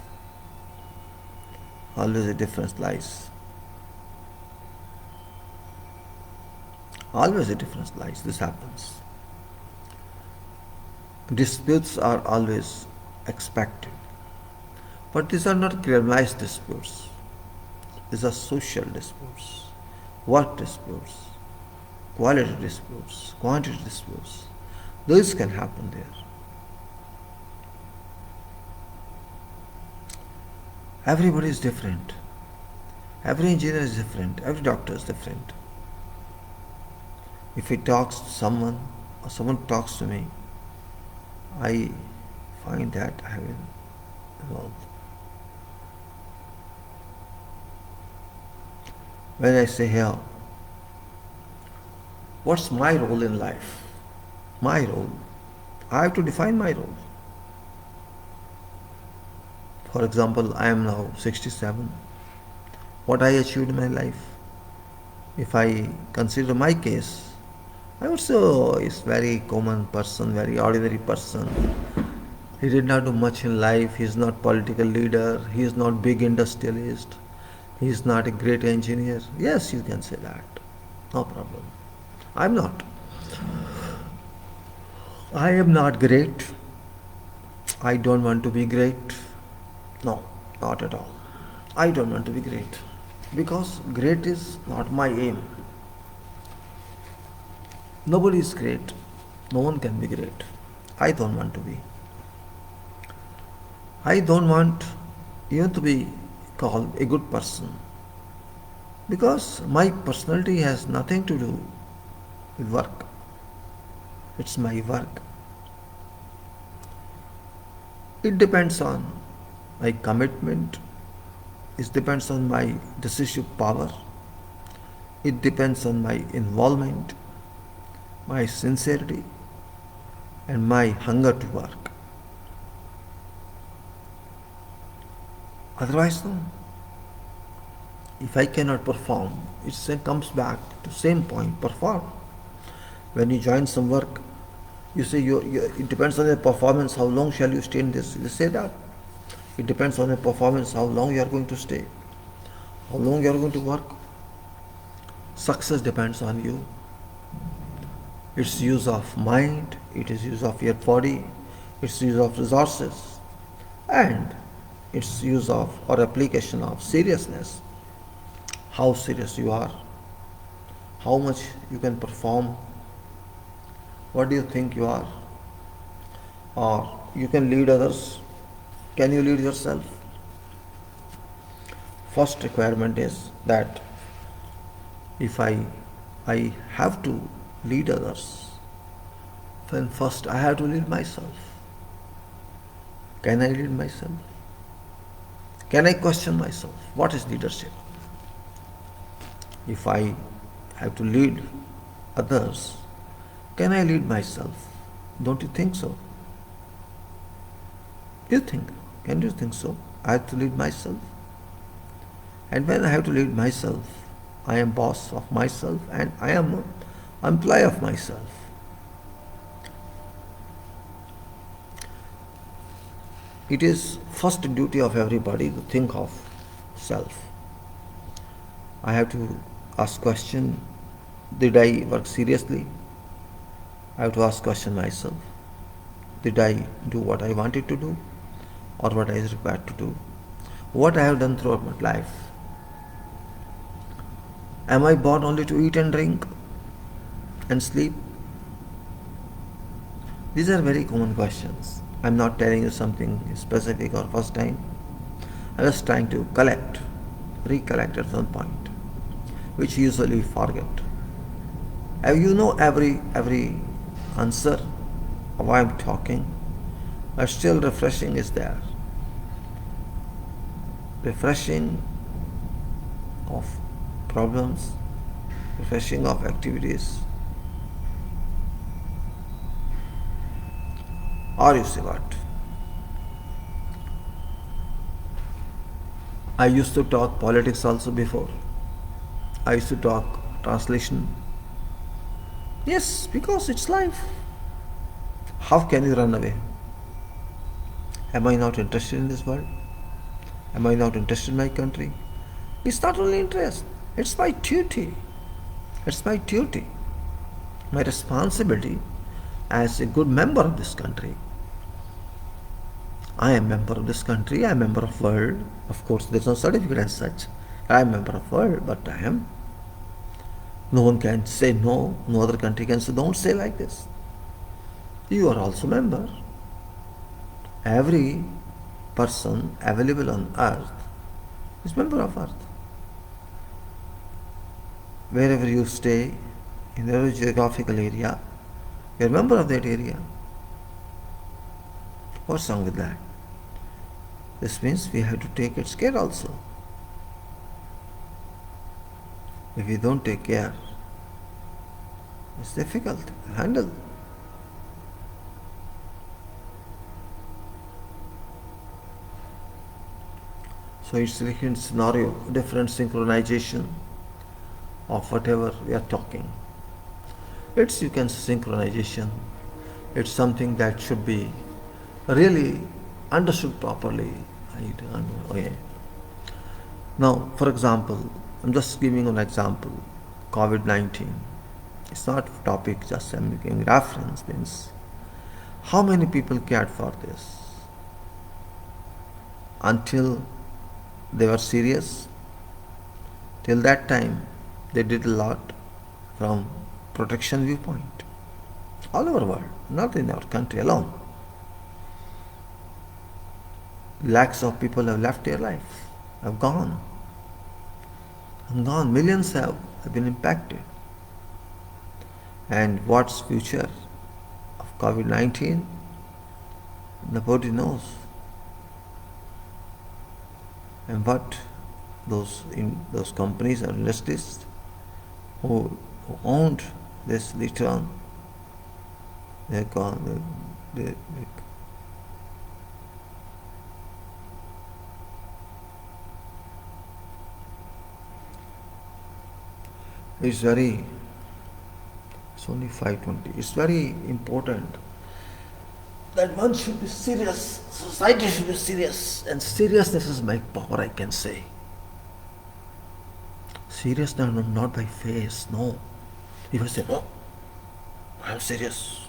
Always a difference lies. Always a difference lies. This happens. Disputes are always expected. But these are not criminalized disputes. These are social disputes, work disputes, quality disputes, quantity disputes. Those can happen there. Everybody is different. Every engineer is different. Every doctor is different. If he talks to someone or someone talks to me, I find that I have been involved. When I say here, what's my role in life? My role. I have to define my role. For example, I am now 67. What I achieved in my life? If I consider my case, I would say, oh, he's very common person, very ordinary person. He did not do much in life. He is not political leader. He is not big industrialist. He is not a great engineer. Yes, you can say that. No problem. I am not. I am not great. I don't want to be great. No, not at all. I don't want to be great. Because great is not my aim. Nobody is great. No one can be great. I don't want to be. I don't want even to be called a good person. Because my personality has nothing to do with work. It's my work. It depends on my commitment. It depends on my decisive power. It depends on my involvement, my sincerity, and my hunger to work. Otherwise, no. If I cannot perform, it comes back to same point, perform. When you join some work, you say it depends on your performance, how long shall you stay in this? You say that. It depends on your performance, how long you are going to stay, how long you are going to work. Success depends on you. It's use of mind, it is use of your body, it's use of resources, and its use of or application of seriousness. How serious you are, how much you can perform, what do you think you are, or you can lead others, can you lead yourself? First requirement is that if I have to lead others, then first I have to lead myself. Can I lead myself? Can I question myself? What is leadership? If I have to lead others, can I lead myself? Don't you think so? You think? Can you think so? I have to lead myself. And when I have to lead myself, I am boss of myself and I am employee of myself. It is first duty of everybody to think of self. I have to ask question, did I work seriously? I have to ask question myself. Did I do what I wanted to do or what I is required to do? What I have done throughout my life? Am I born only to eat and drink and sleep? These are very common questions. I'm not telling you something specific or first time. I'm just trying to recollect at some point, which you usually forget. You know every answer of why I'm talking, but still refreshing is there. Refreshing of problems, refreshing of activities. Or you say what? I used to talk politics also before. I used to talk translation. Yes, because it's life. How can you run away? Am I not interested in this world? Am I not interested in my country? It's not only interest, it's my duty. It's my duty, my responsibility as a good member of this country. I am a member of this country, I am a member of the world. Of course, there is no certificate as such. I am a member of the world, but I am. No one can say no, no other country can say, don't say like this. You are also a member. Every person available on earth is member of earth. Wherever you stay, in every geographical area, you are a member of that area. What's wrong with that? This means we have to take its care also. If we don't take care, it's difficult to handle. So it's a different scenario, different synchronization of whatever we are talking. It's, you can say, synchronization. It's something that should be really understood properly. Okay. Now, for example, I'm just giving an example, COVID-19. It's not a topic, just I'm making reference. Means how many people cared for this? Until they were serious, till that time they did a lot from protection viewpoint. All over the world, not in our country alone. Lakhs of people have left their life, have gone. Millions have been impacted. And what's future? COVID-19, nobody knows. And what those companies or industries who owned this later on, they're gone. It's only 5:20. It's very important that one should be serious, society should be serious, and seriousness is my power, I can say. Seriousness not by face, no. If I say, no, I'm serious.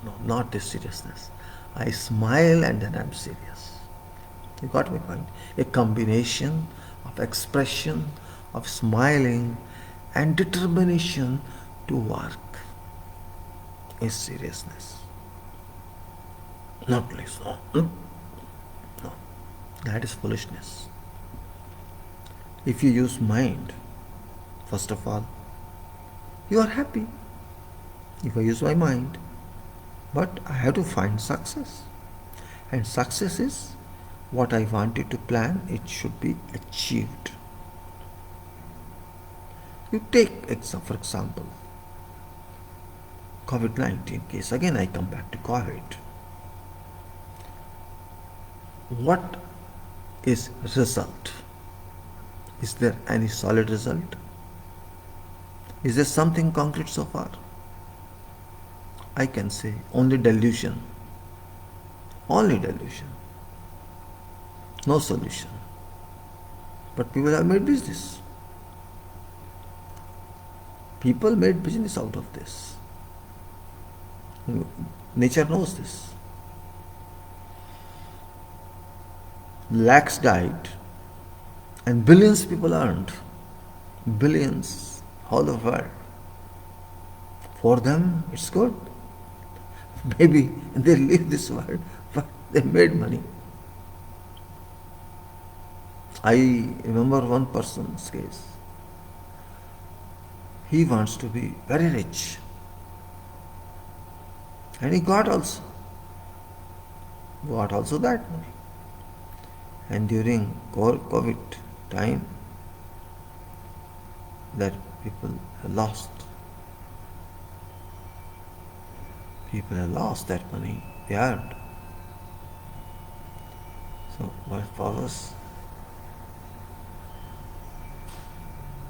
No, not this seriousness. I smile and then I'm serious. You got my point? A combination of expression, of smiling, and determination to work is seriousness. Not please, no. No. That is foolishness. If you use mind, first of all, you are happy. If I use my mind, but I have to find success. And success is what I wanted to plan, it should be achieved. You take, for example, COVID-19 case. Again, I come back to COVID. What is result? Is there any solid result? Is there something concrete so far? I can say only delusion. Only delusion. No solution. But people have made business. People made business out of this. Nature knows this. Lakhs died and billions people earned. Billions all over the world. For them, it's good. Maybe they leave this world, but they made money. I remember one person's case. He wants to be very rich. And he got also that money. And during COVID time, that people have lost. People have lost that money they earned. So what follows?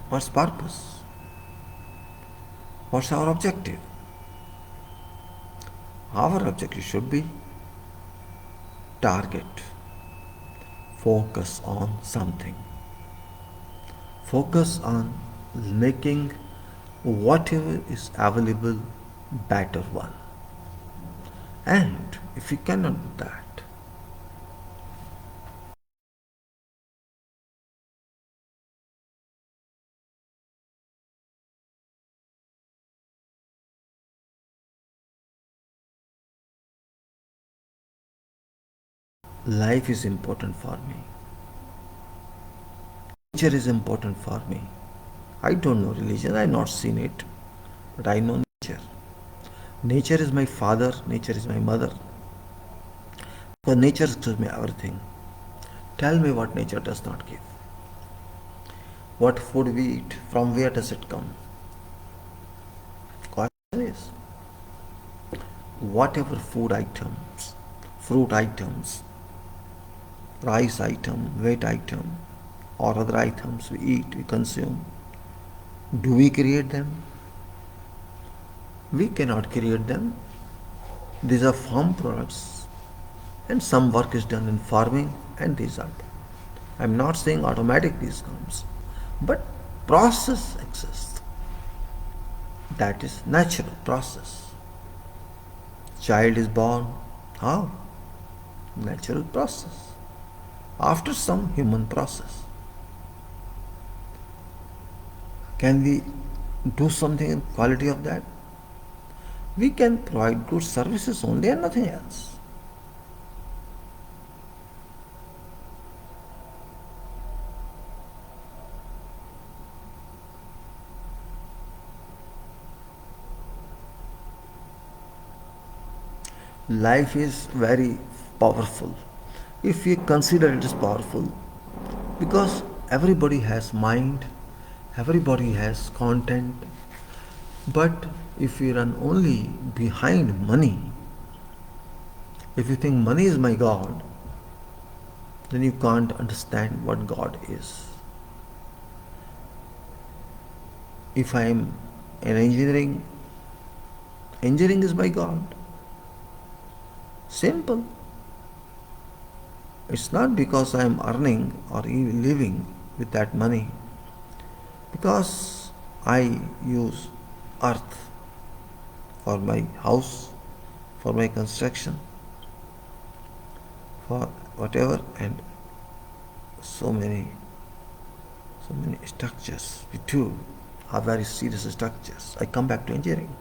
What's purpose? What's our objective? Our objective should be target. Focus on something. Focus on making whatever is available better one. And if you cannot do that, life is important for me. Nature is important for me. I don't know religion, I have not seen it, but I know nature. Nature is my father, nature is my mother. Because nature gives me everything. Tell me what nature does not give. What food we eat, from where does it come? Question is, whatever food items, fruit items, rice item, wheat item, or other items we eat, we consume, do we create them? We cannot create them. These are farm products, and some work is done in farming, and these are done. I'm not saying automatic this comes, but process exists. That is natural process. Child is born. How? Natural process. After some human process. Can we do something in quality of that? We can provide good services only and nothing else. Life is very powerful if we consider it is powerful, because everybody has mind, everybody has content, but if we run only behind money, if you think money is my God, then you can't understand what God is. If I am in engineering, engineering is my God. Simple. It's not because I am earning or even living with that money, because I use earth for my house, for my construction, for whatever, and so many structures we do are very serious structures. I come back to engineering.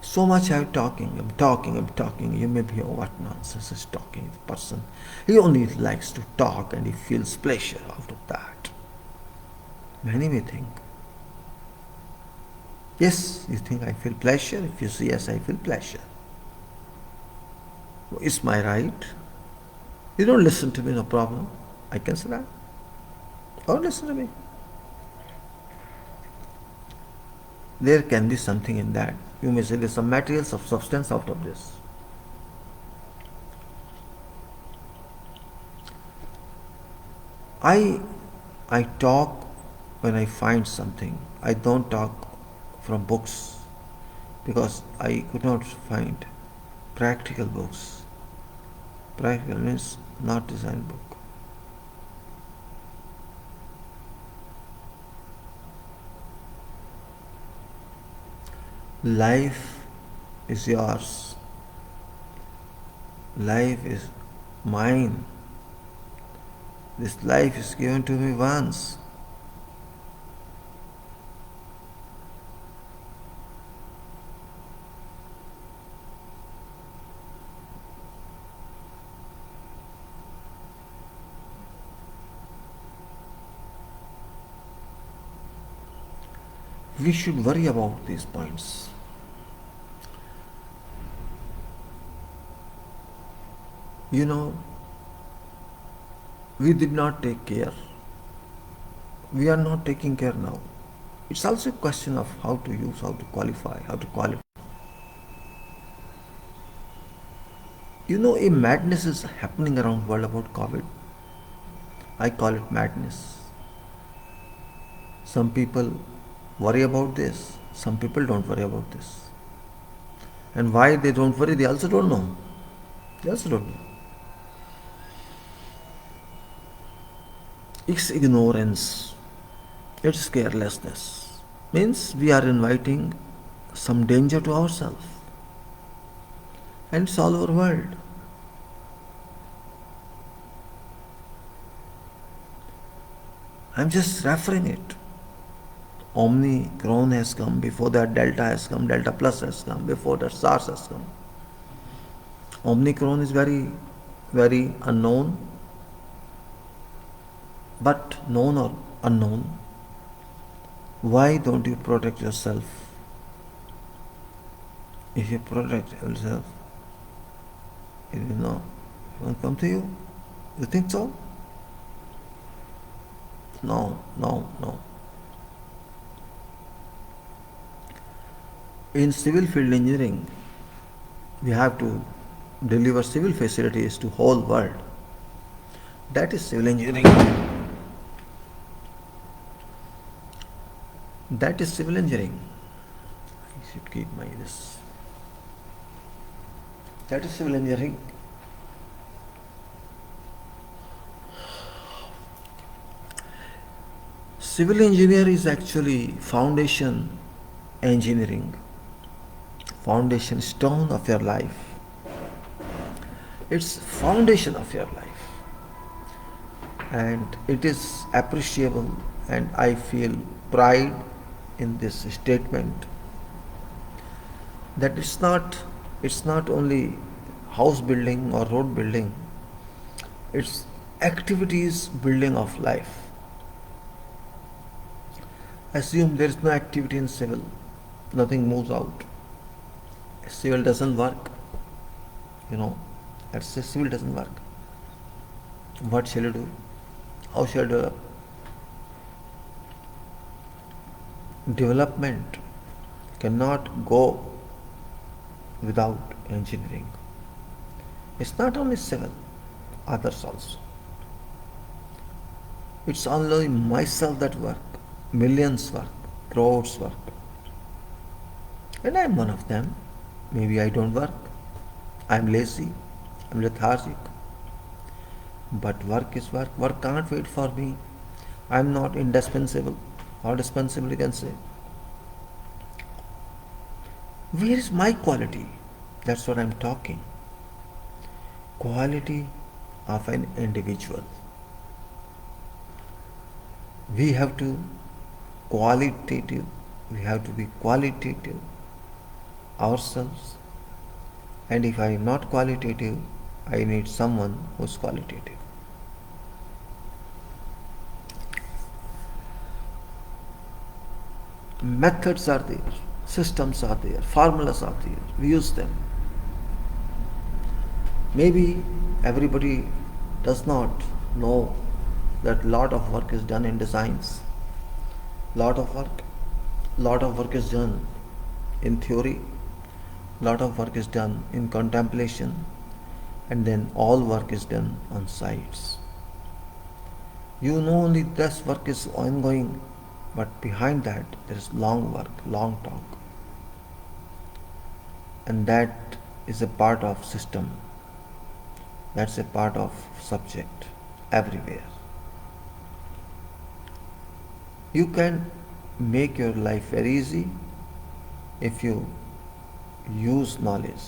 So much I'm talking. You may be, oh, what nonsense is talking. The person, he only likes to talk and he feels pleasure out of that. Many may think, yes, you think I feel pleasure? If you say yes, I feel pleasure. It's my right. You don't listen to me, no problem. I can say that. Don't listen to me. There can be something in that. You may say there's some materials of substance out of this. I talk when I find something. I don't talk from books because I could not find practical books. Practical means not design book. Life is yours. Life is mine. This life is given to me once. We should worry about these points. You know, we did not take care. We are not taking care now. It's also a question of how to use, how to qualify, how to qualify. You know, a madness is happening around the world about COVID. I call it madness. Some people worry about this, some people don't worry about this. And why they don't worry, they also don't know. They also don't know. It's ignorance, it's carelessness. Means we are inviting some danger to ourselves. And it's all over the world. I'm just referring it. Omicron has come, before that Delta has come, Delta Plus has come, before that SARS has come. Omicron is very, very unknown, but known or unknown. Why don't you protect yourself? If you protect yourself, it will not come to you. You think so? No. In civil field engineering, we have to deliver civil facilities to whole world. That is civil engineering. That is civil engineering. I should keep my this. That is civil engineering. Civil engineer is actually foundation engineering, foundation stone of your life. It's foundation of your life, and it is appreciable, and I feel pride in this statement that it's not only house building or road building, it's activities building of life. Assume there is no activity in civil, nothing moves out. Civil doesn't work. Let's say civil doesn't work. What shall you do? How shall you develop? Development cannot go without engineering. It's not only civil, others also. It's only myself that work, millions work, crores work. And I'm one of them. Maybe I don't work. I'm lazy. I'm lethargic. But work is work. Work can't wait for me. I'm not indispensable or dispensable, you can say. Where is my quality? That's what I'm talking. Quality of an individual. We have to be qualitative ourselves, and if I am not qualitative, I need someone who's qualitative. Methods are there, systems are there, formulas are there, we use them. Maybe everybody does not know that lot of work is done in designs. Lot of work is done in theory, lot of work is done in contemplation, and then all work is done on sites. You know only this work is ongoing, but behind that there is long work, long talk. And that is a part of system. That's a part of subject everywhere. You can make your life very easy if you use knowledge.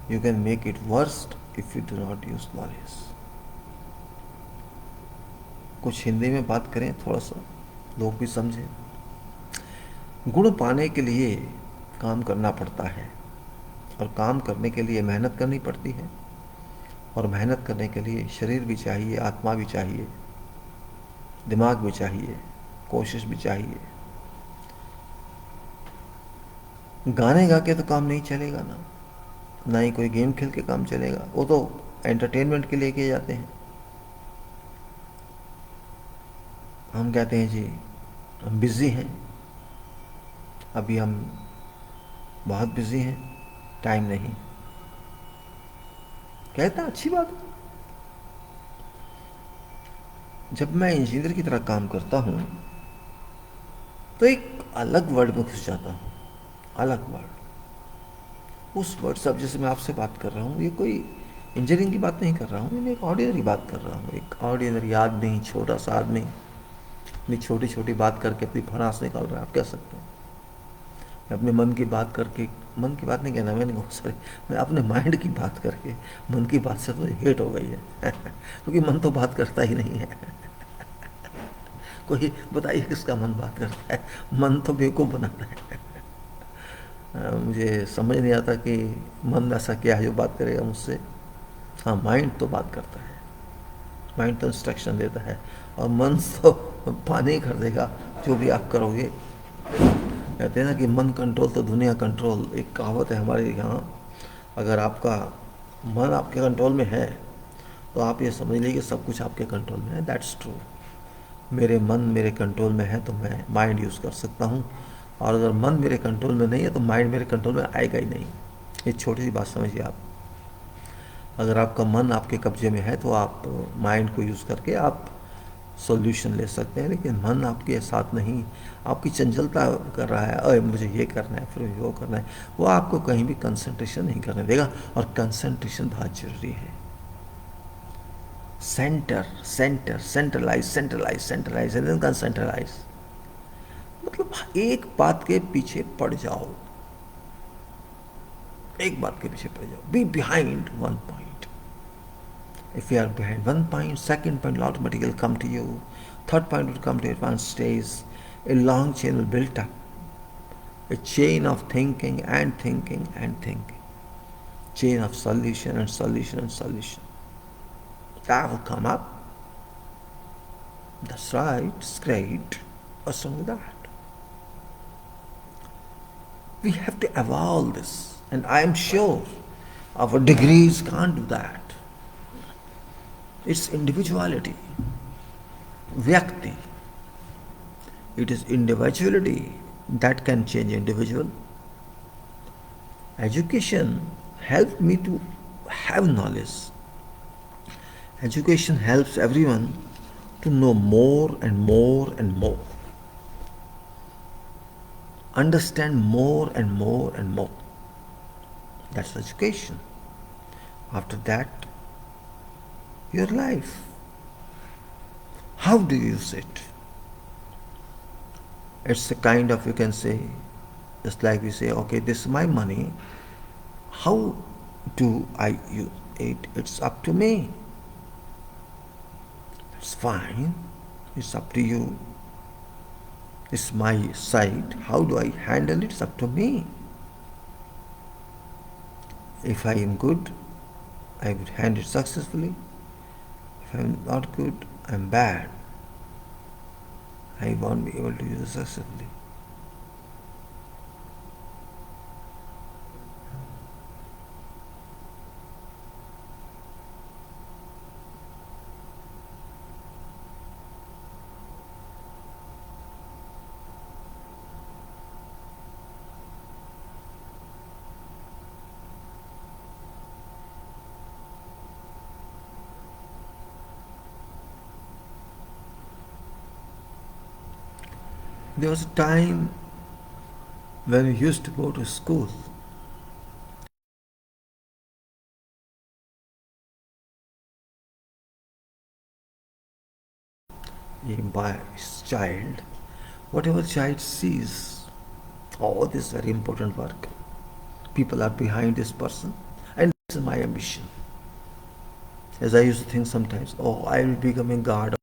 You can make it worst if you do not use knowledge. कुछ हिंदी में बात करें थोड़ा सा, लोग भी समझें। गुण पाने के लिए काम करना पड़ता है, और काम करने के लिए मेहनत करनी पड़ती है, और मेहनत करने के लिए शरीर भी चाहिए, आत्मा भी चाहिए, दिमाग भी चाहिए, कोशिश भी चाहिए। गाने गा के तो काम नहीं चलेगा ना ही कोई गेम खेल के काम चलेगा, वो तो एंटरटेनमेंट के लिए किए जाते हैं। हम कहते हैं जी हम बिज़ी हैं, अभी हम बहुत बिज़ी हैं, टाइम नहीं। कहता अच्छी बात है। जब मैं इंजीनियर की तरह काम करता हूँ तो एक अलग वर्ड में घुस जाता हूँ, अलग वर्ड। उस वर्ड से, अब जैसे मैं आपसे बात कर रहा हूँ, ये कोई इंजीनियरिंग की बात नहीं कर रहा हूँ, मैं एक ऑर्डिनरी बात कर रहा हूँ। एक ऑर्डिनरी आदमी, छोटा सा आदमी अपनी छोटी छोटी बात करके अपनी भड़ास निकाल रहा है, आप कह सकते हैं। मैं अपने मन की बात करके, मन की बात नहीं कहना मैंने, सॉरी, मैं अपने माइंड की बात करके, मन की बात से तो हेट हो गई है क्योंकि मन तो बात करता ही नहीं है कोई बताइए किसका मन बात करता है? मन तो बेवकूफ़ बनाता है मुझे समझ नहीं आता कि मन ऐसा क्या है जो बात करेगा मुझसे। हाँ, माइंड तो बात करता है, माइंड तो इंस्ट्रक्शन देता है, और मन तो पानी कर देगा जो भी आप करोगे। कहते हैं ना कि मन कंट्रोल तो दुनिया कंट्रोल, एक कहावत है हमारे यहाँ। अगर आपका मन आपके कंट्रोल में है तो आप ये समझ लीजिए कि सब कुछ आपके कंट्रोल में है। That's true. मेरे मन मेरे कंट्रोल में है तो मैं माइंड यूज़ कर सकता हूँ, और अगर मन मेरे कंट्रोल में नहीं है तो माइंड मेरे कंट्रोल में आएगा ही नहीं। ये छोटी सी बात समझिए आप। अगर आपका मन आपके कब्जे में है तो आप माइंड को यूज़ करके आप सॉल्यूशन ले सकते हैं, लेकिन मन आपके साथ नहीं, आपकी चंचलता कर रहा है, अरे मुझे ये करना है, फिर वो करना है, वो आपको कहीं भी कंसंट्रेशन नहीं करने देगा। और कंसंट्रेशन बहुत जरूरी है। सेंट्रलाइज एंड देन कंसंट्रलाइज, मतलब एक बात के पीछे पड़ जाओ, एक बात के पीछे पड़ जाओ। Be behind one point. If you are behind one point, second point will automatically come to you, third point will come to your advanced stage, a long chain will build up, a chain of thinking and thinking and thinking, chain of solution and solution and solution. That will come up. That's right, it's great. What's wrong with that? We have to evolve this, and I am sure our degrees can't do that. It's individuality, vyakti. It is individuality that can change individual. Education helped me to have knowledge. Education helps everyone to know more and more and more. Understand more and more and more. That's education. After that, your life. How do you use it? It's a kind of, you can say, just like we say, okay, this is my money. How do I use it? It's up to me. It's fine. It's up to you. It's my site. How do I handle it? It's up to me. If I am good, I would handle it successfully. If I am not good, I am bad. I won't be able to use it successfully. There was a time when we used to go to school. By his child, whatever child sees, oh, this is very important work. People are behind this person, and this is my ambition. As I used to think sometimes, oh, I will become a god.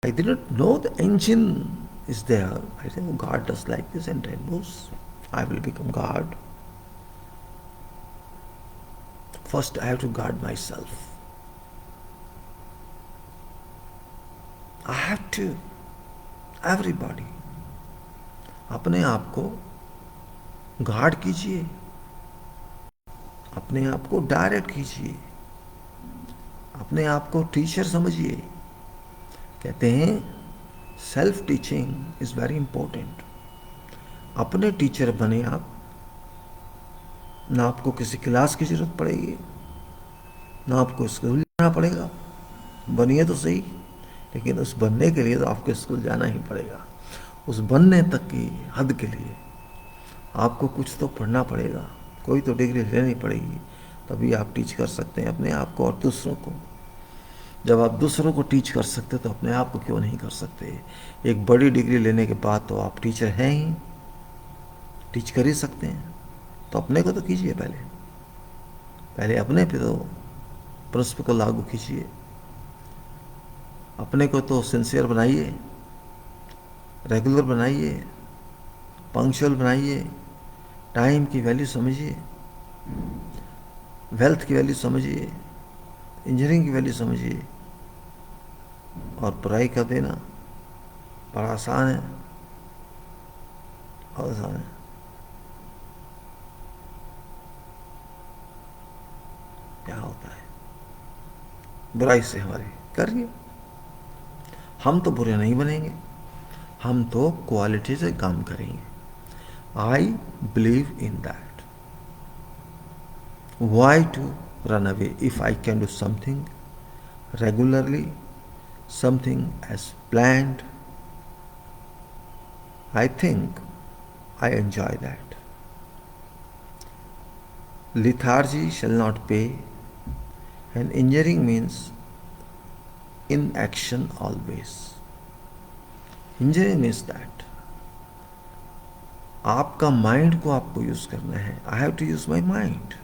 I didn't know the engine is there. I said, oh, God does like this and rainbows. I will become God. First, I have to guard myself. I have to. Everybody. अपने आप को guard कीजिए, अपने आप को direct कीजिए, अपने आप को टीचर समझिए. कहते हैं self teaching is very important. अपने टीचर बने आप. ना आपको किसी क्लास की जरूरत पड़ेगी, ना आपको स्कूल जाना पड़ेगा. बनिए तो सही, लेकिन उस बनने के लिए तो आपको स्कूल जाना ही पड़ेगा. उस बनने तक की हद के लिए आपको कुछ तो पढ़ना पड़ेगा, कोई तो डिग्री लेनी पड़ेगी, तभी आप टीच कर सकते हैं अपने आप को और दूसरों को. जब आप दूसरों को टीच कर सकते तो अपने आप को क्यों नहीं कर सकते. एक बड़ी डिग्री लेने के बाद तो आप टीचर हैं ही, टीच कर ही सकते हैं. तो अपने को तो कीजिए, पहले पहले अपने पे तो प्रिंसिपल को लागू कीजिए. अपने को तो सिंसियर बनाइए, रेगुलर बनाइए, पंक्चुअल बनाइए, टाइम की वैल्यू समझिए, वेल्थ की वैल्यू समझिए, इंजीनियरिंग की वैल्यू समझिए. और पढ़ाई कर देना बड़ा आसान है, बहुत आसान है. क्या होता है बुराई से हमारी करिए. हम तो बुरे नहीं बनेंगे, हम तो क्वालिटी से काम करेंगे. I believe in that. Why to run away if I can do something regularly, something as planned? I think I enjoy that. Lethargy shall not pay, and engineering means inaction always. Engineering means that आपका mind को आपको use करना है. I have to use my mind,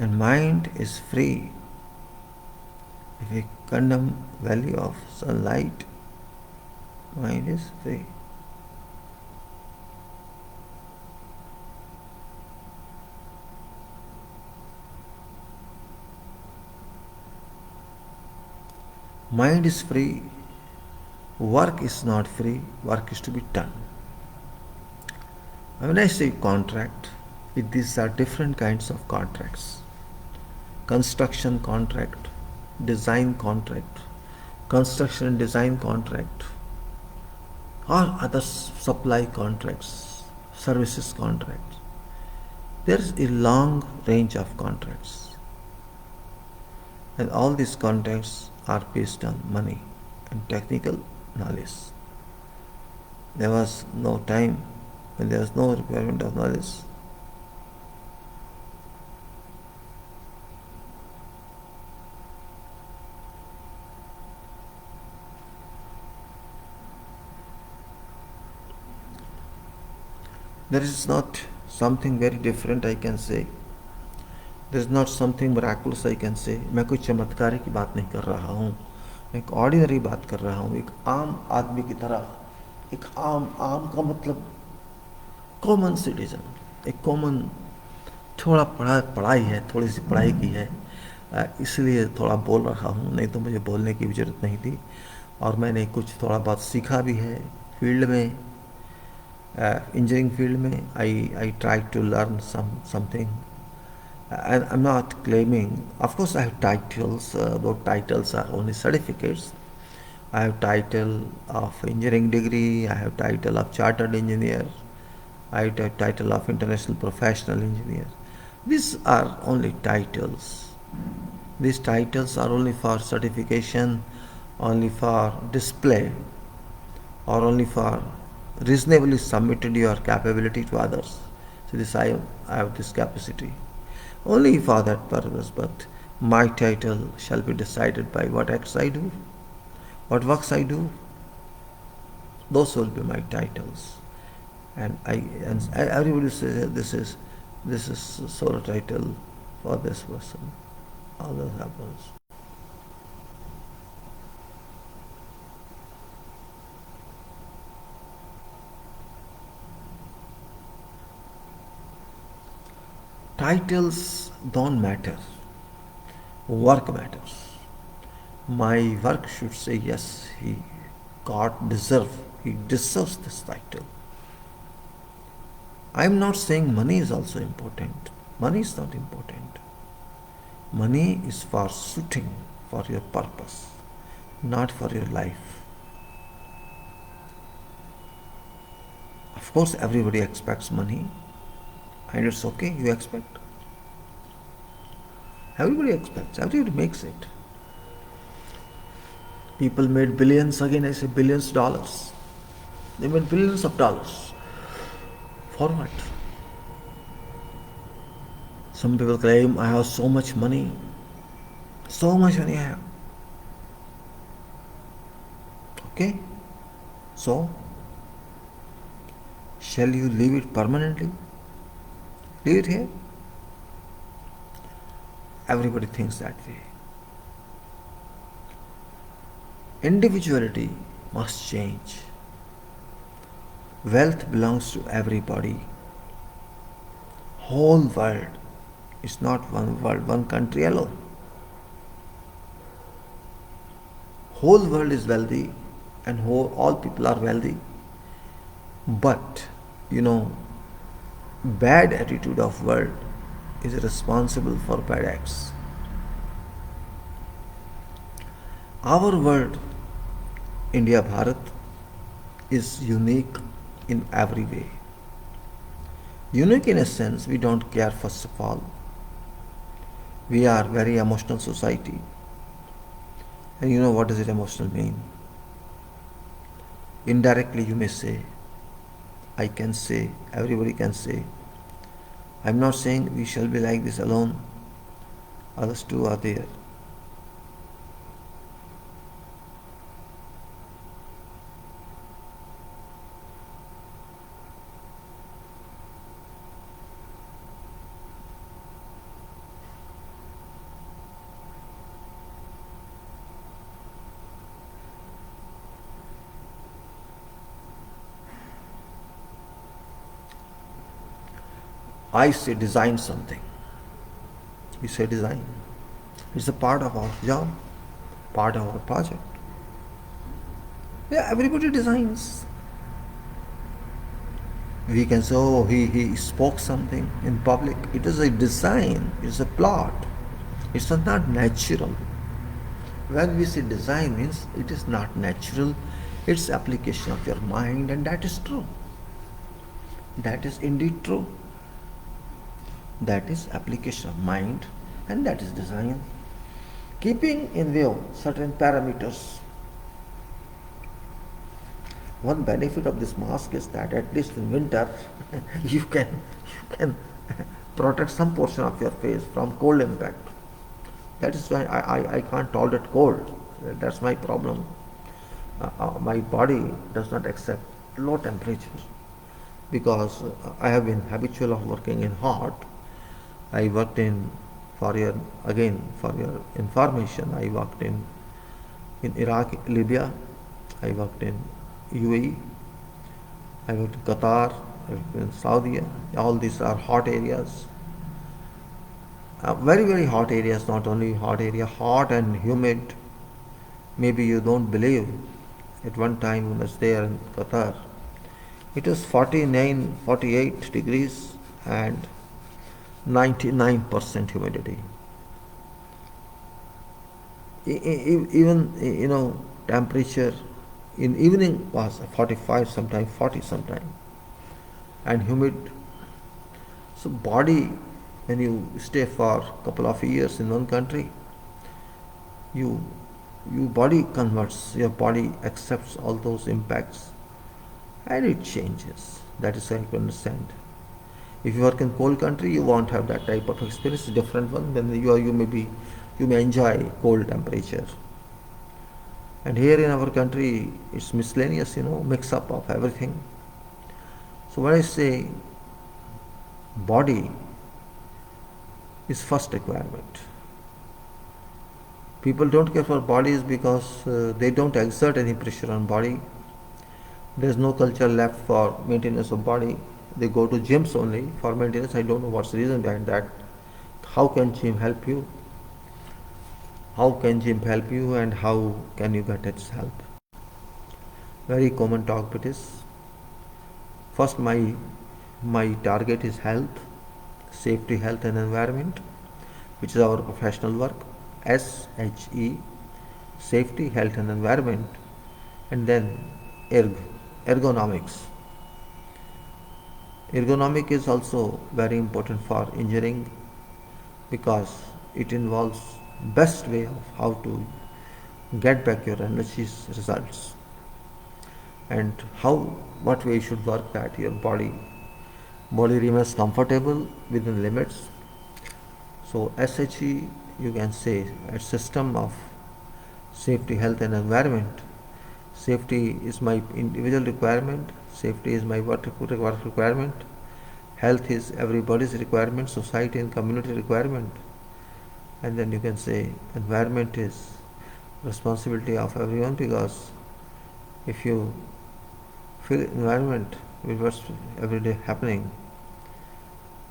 and mind is free. If we condemn value of sunlight, mind is free. Mind is free, work is not free, work is to be done. When I say contract, these are different kinds of contracts. Construction contract, design contract, construction and design contract, or other supply contracts, services contracts. There is a long range of contracts, and all these contracts are based on money and technical knowledge. There was no time when there was no requirement of knowledge. There is not something very different I can say. There is not something miraculous I can say. मैं कोई चमत्कारी की बात नहीं कर रहा हूँ, मैं एक ऑर्डिनरी बात कर रहा हूँ, एक आम आदमी की तरह. एक आम का मतलब कॉमन सिटीजन, एक कॉमन, थोड़ा पढ़ाई है, थोड़ी सी पढ़ाई की है, इसलिए थोड़ा बोल रहा हूँ, नहीं तो मुझे बोलने की भी ज़रूरत नहीं थी. और मैंने कुछ थोड़ा बहुत सीखा भी है फील्ड में, engineering field में. I tried to learn something. And I'm not claiming, of course I have titles, those titles are only certificates. I have title of engineering degree, I have title of chartered engineer, I have title of international professional engineer. These are only titles. These titles are only for certification, only for display, or only for reasonably submitted your capability to others. So this I have this capacity only for that purpose, but my title shall be decided by what acts I do, what works I do. Those will be my titles. And everybody says this is solo title for this person. All that happens. Titles don't matter. Work matters. My work should say yes, he deserves this title. I am not saying money is also important. Money is not important. Money is for suiting, for your purpose, not for your life. Of course, everybody expects money, and it's okay, you expect. Everybody expects, everybody makes it. People made billions, again I say billions of dollars. They made billions of dollars. For what? Some people claim, I have so much money. So much money I have. Okay? So, shall you leave it permanently? Leave it here? Everybody thinks that way. Individuality must change. Wealth belongs to everybody. Whole world is not one world, one country alone. Whole world is wealthy and all people are wealthy. But, bad attitude of world is responsible for bad acts. Our world, India, Bharat, is unique in every way. Unique in a sense, we don't care first of all. We are very emotional society. And you know what does it emotional mean? Indirectly you may say, I can say, everybody can say. I'm not saying we shall be like this alone. Others too are there. I say design something. We say design. It's a part of our job. part of our project. Yeah, everybody designs. We can say, oh, he spoke something in public. It is a design, it's a plot. It's not natural. When we say design means it is not natural, it's application of your mind, and that is true. That is indeed true. That is application of mind, and that is design. Keeping in view certain parameters. One benefit of this mask is that at least in winter you can protect some portion of your face from cold impact. That is why I can't tolerate cold. That's my problem. My body does not accept low temperatures because I have been habitual of working in hot. I worked in, for your information, I worked in Iraq, Libya. I worked in UAE. I worked in Qatar. I worked in Saudi. All these are hot areas. Very, very hot areas, not only hot area, hot and humid. Maybe you don't believe. At one time when I was there in Qatar, it was 49, 48 degrees and 99% humidity. Even, temperature in evening was 45, sometimes 40, sometimes, and humid. So body, when you stay for a couple of years in one country, your body converts, your body accepts all those impacts, and it changes. That is how you can understand. If you work in cold country, you won't have that type of experience. A different one. Then you may enjoy cold temperature. And here in our country, it's miscellaneous, mix up of everything. So when I say body is first requirement, people don't care for bodies because they don't exert any pressure on body. There's no culture left for maintenance of body. They go to gyms only for maintenance. I don't know what's the reason behind that. How can gym help you? How can gym help you, and how can you get its help? Very common talk it is. First, my target is health, safety, health and environment, which is our professional work. SHE, safety, health and environment, and then ergonomics. Ergonomic is also very important for engineering because it involves best way of how to get back your energy's results and what way you should work that your body remains comfortable within limits. So SHE, you can say a system of safety, health and environment. Safety is my individual requirement, safety is my work requirement, health is everybody's requirement, society and community requirement, and then you can say environment is responsibility of everyone, because if you feel environment with what's every day happening,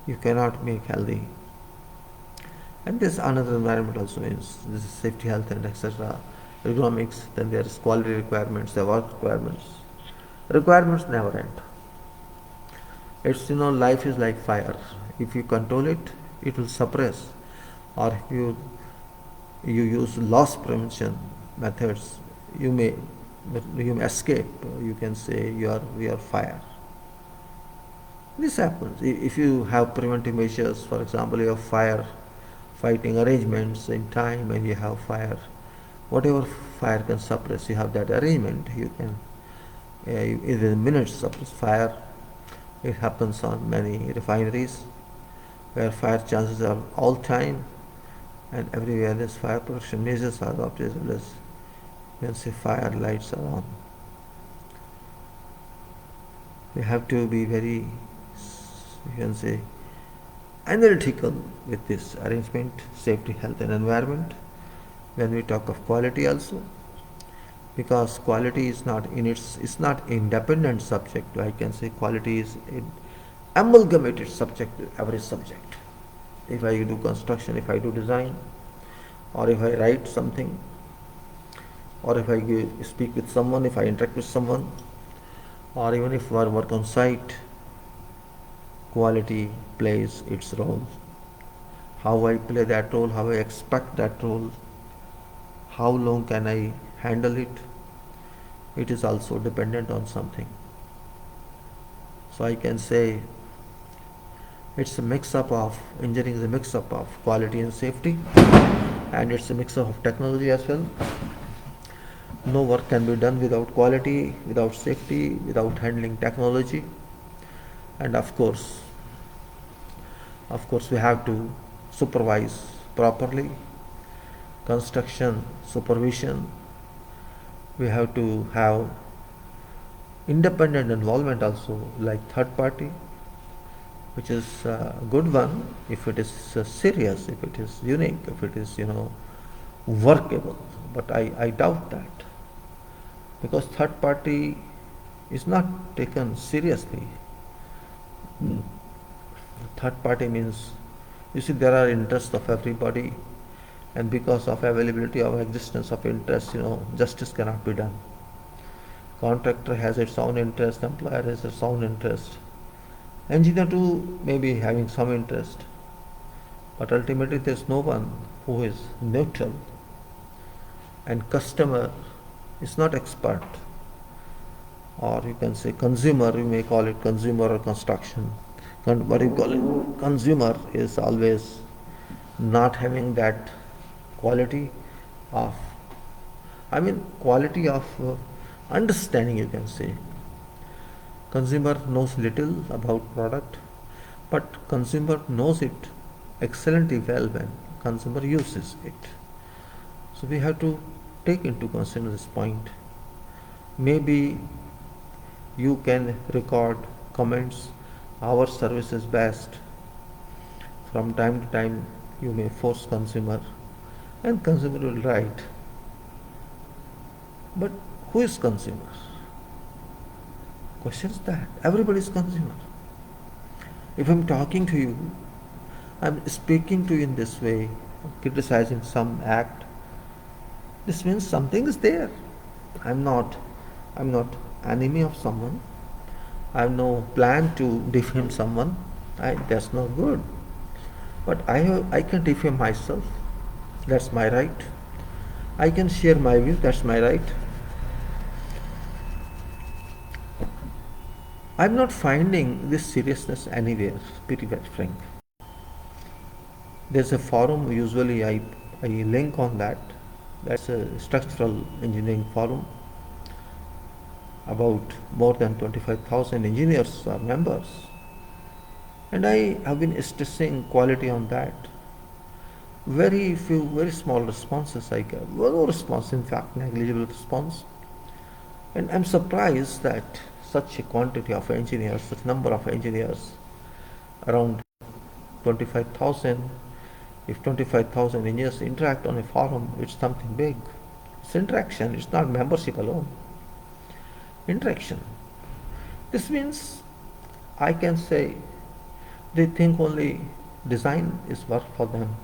you cannot make healthy. And this another environment also means this is safety, health and etc. Ergonomics, then there is quality requirements, there are work requirements. Requirements never end. It's life is like fire. If you control it, it will suppress. Or if you use loss prevention methods, you may escape. You can say you are fire. This happens. If you have preventive measures, for example, you have fire fighting arrangements in time and you have fire, whatever fire can suppress, you have that arrangement, you can within minutes suppress fire. It happens on many refineries where fire chances are all time, and everywhere this fire protection measures are adopted as you can say fire lights are on. We have to be very, you can say, analytical with this arrangement, safety, health and environment. When we talk of quality also, because quality is not independent subject. I can say quality is an amalgamated subject to every subject. If I do construction, if I do design, or if I write something, or if I speak with someone, if I interact with someone, or even if I work on site, quality plays its role. How I play that role, how I expect that role, how long can I handle it is also dependent on something. So I can say it's a mix-up of engineering is a mix-up of quality and safety, and it's a mix-up of technology as well. No work can be done without quality, without safety, without handling technology, and of course, we have to supervise properly. Construction supervision. We have to have independent involvement also, like third party, which is a good one if it is serious, if it is unique, if it is workable. But I doubt that, because third party is not taken seriously. Third party means, you see, there are interests of everybody, and because of availability of existence of interest, justice cannot be done. Contractor has its own interest, employer has its own interest, engineer too may be having some interest, but ultimately there is no one who is neutral, and customer is not expert, or you can say consumer, you may call it consumer or construction. What you call it, consumer is always not having that quality of, quality of understanding, you can say. Consumer knows little about product, but consumer knows it excellently well when consumer uses it. So we have to take into consideration this point. Maybe you can record comments, our service is best. From time to time you may force consumer, and consumer will write. But who is consumer? Question is that everybody is consumer. If I'm talking to you, I'm speaking to you in this way, criticizing some act, this means something is there. I'm not enemy of someone. I have no plan to defame someone. That's not good. But I can defame myself. That's my right. I can share my view. That's my right. I'm not finding this seriousness anywhere, to be very frank. There's a forum, usually I link on that. That's a structural engineering forum. About more than 25,000 engineers are members. And I have been stressing quality on that. Very few, very small responses I get. No response, in fact, negligible response. And I'm surprised that such a quantity of engineers, such number of engineers, around 25,000, if 25,000 engineers interact on a forum, it's something big. It's interaction, it's not membership alone. Interaction. This means I can say they think only design is work for them.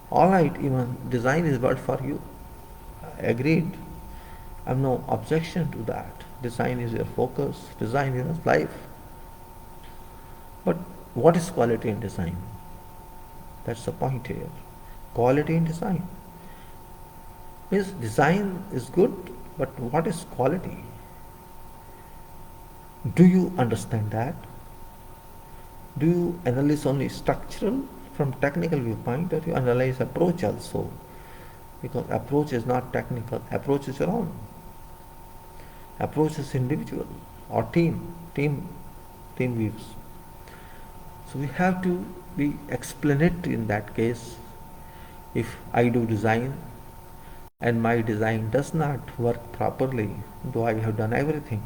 Alright, even design is work for you. Agreed. I have no objection to that. Design is your focus, design is life. But what is quality in design? That's the point here. Quality in design means design is good, but what is quality? Do you understand that? Do you analyze only structural from technical viewpoint, or you analyze approach also? Because approach is not technical, approach is your own. Approach is individual or team views. So we have to be explanatory in that case. If I do design and my design does not work properly, though I have done everything,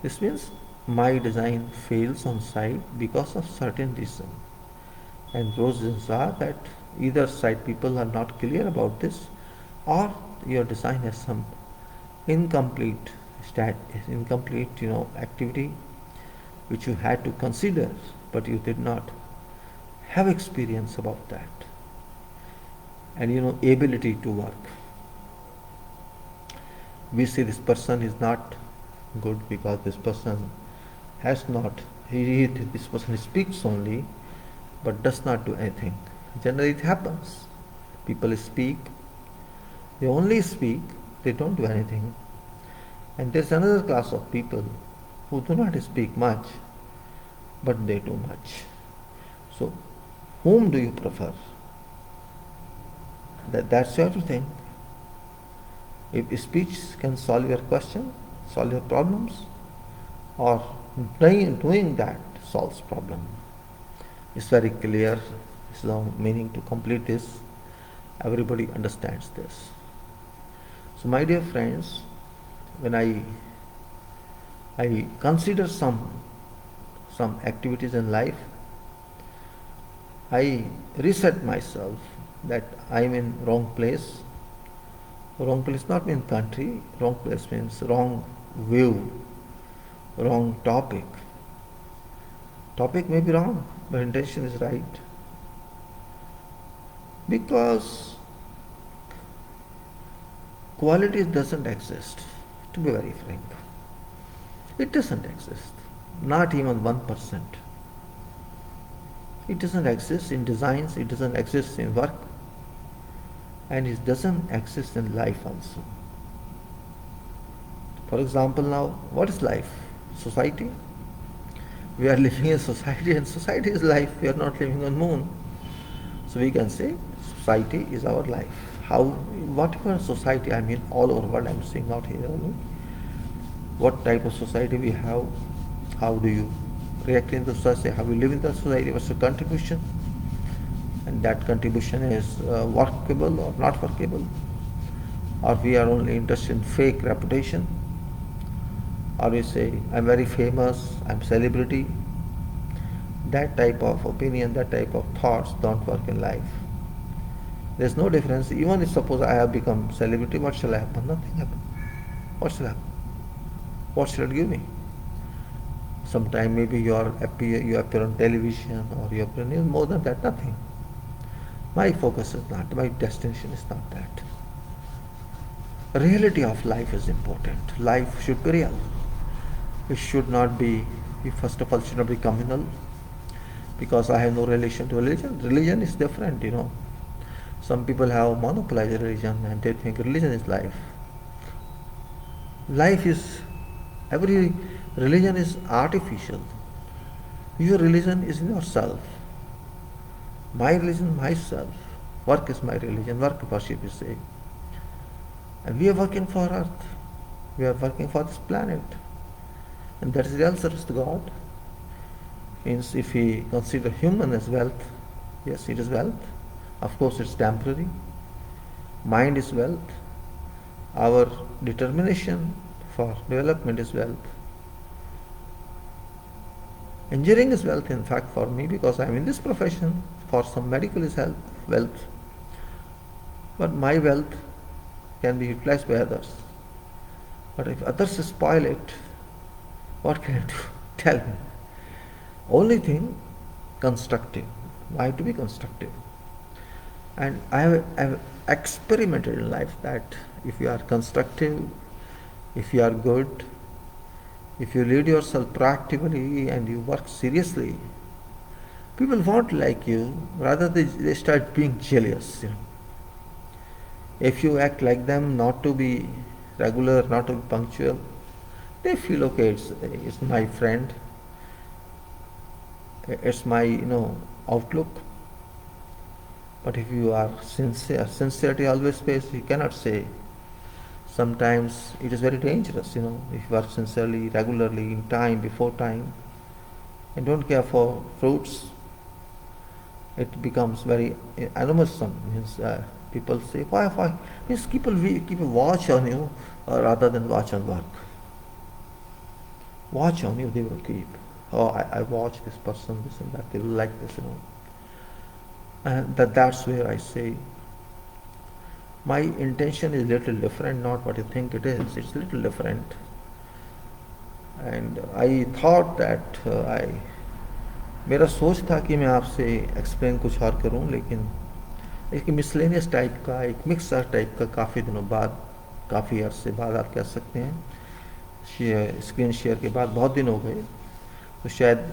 this means my design fails on site because of certain reason. And those reasons are that either site people are not clear about this, or your design has some incomplete activity which you had to consider, but you did not have experience about that, and ability to work. we see this person is not good because this person has not, this person speaks only but does not do anything. Generally it happens. People speak, they only speak, they don't do anything. And there's another class of people who do not speak much, but they do much. So, whom do you prefer? That's your thing. If speech can solve your question, solve your problems, or doing that solves problem. It's very clear. It's the meaning to complete this. Everybody understands this. So my dear friends, when I consider some activities in life, I reset myself that I am in wrong place. Wrong place not means country, wrong place means wrong view, wrong topic. Topic may be wrong, but intention is right. Because quality doesn't exist, to be very frank. It doesn't exist, not even 1%. It doesn't exist in designs, it doesn't exist in work, and it doesn't exist in life also. For example, now, what is life? Society? We are living in society, and society is life. We are not living on moon. So we can say society is our life. How, whatever society, I mean all over the world, I'm saying not here only. What type of society we have, how do you react in the society, how we live in the society, what's your contribution, and that contribution is workable or not workable, or we are only interested in fake reputation, or we say I'm very famous, I'm celebrity. That type of opinion, that type of thoughts don't work in life. There's no difference. Even if suppose I have become celebrity, what shall happen? Nothing happen. What shall happen? What shall it give me? Sometime maybe you appear on television, or you appear in more than that, nothing. My focus is not, my destination is not that. Reality of life is important. Life should be real. It should not be, first of all, it should not be communal, because I have no relation to religion. Religion is different, Some people have monopolized religion and they think religion is life. Life is, every religion is artificial. Your religion is in yourself. My religion, myself. Work is my religion, work worship is say. And we are working for earth. We are working for this planet. And that is real service to God. Means if we consider human as wealth, yes, it is wealth. Of course, it's temporary. Mind is wealth. Our determination for development is wealth. Engineering is wealth, in fact, for me, because I am in this profession. For some, medical is wealth. But my wealth can be utilized by others. But if others spoil it, what can I do? Tell me. Only thing, constructive. Why to be constructive? And I have experimented in life that if you are constructive, if you are good, if you lead yourself proactively and you work seriously, people won't like you, rather they start being jealous. If you act like them, not to be regular, not to be punctual, they feel okay, it's my friend, it's my outlook. But if you are sincere, sincerity always pays. You cannot say. Sometimes it is very dangerous, if you work sincerely, regularly, in time, before time, and don't care for fruits, it becomes very animalism. Means people say, why? Means people keep a watch on you rather than watch on work. Watch on you, they will keep. Oh, I watch this person, this and that, they will like this, And that's where I say, my intention is little different, not what you think it is. It's little different. And I thought that मेरा सोच था कि मैं आपसे explain कुछ और करूं, लेकिन एक मिसलेनियस टाइप का, एक मिक्सर टाइप का काफ़ी दिनों बाद काफ़ी अरसे बाद आप कह सकते हैं, स्क्रीन शेयर के बाद बहुत दिन हो गए, तो शायद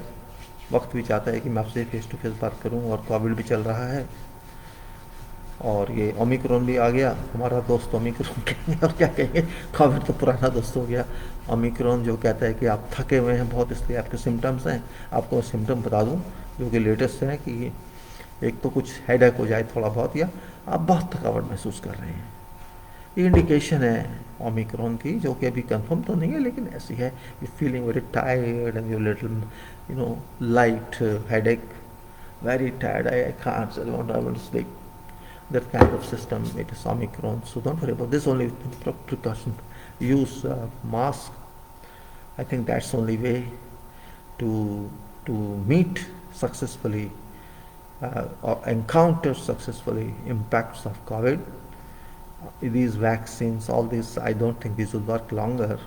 वक्त भी चाहता है कि मैं आपसे फेस टू फेस बात करूं, और कोविड भी चल रहा है और ये ओमिक्रॉन भी आ गया, हमारा दोस्त ओमिक्रॉन कहेंगे और क्या कहेंगे, कोविड तो पुराना दोस्त हो गया। ओमिक्रॉन जो कहता है कि आप थके हुए हैं बहुत, इसलिए आपके सिम्टम्स हैं। आपको सिम्टम बता दूं जो कि लेटेस्ट है कि एक तो कुछ हेडेक हो जाए थोड़ा बहुत, या आप बहुत थकावट महसूस कर रहे हैं। ये इंडिकेशन है ओमिक्रॉन की, जो कि अभी कंफर्म तो नहीं है लेकिन ऐसी है। You feeling very tired and you little light headache, very tired, I can't, I won't sleep. That kind of system, it is Omicron. So don't worry about this, only precaution. Use mask. I think that's the only way to meet successfully or encounter successfully impacts of COVID. These vaccines, all this, I don't think these will work longer.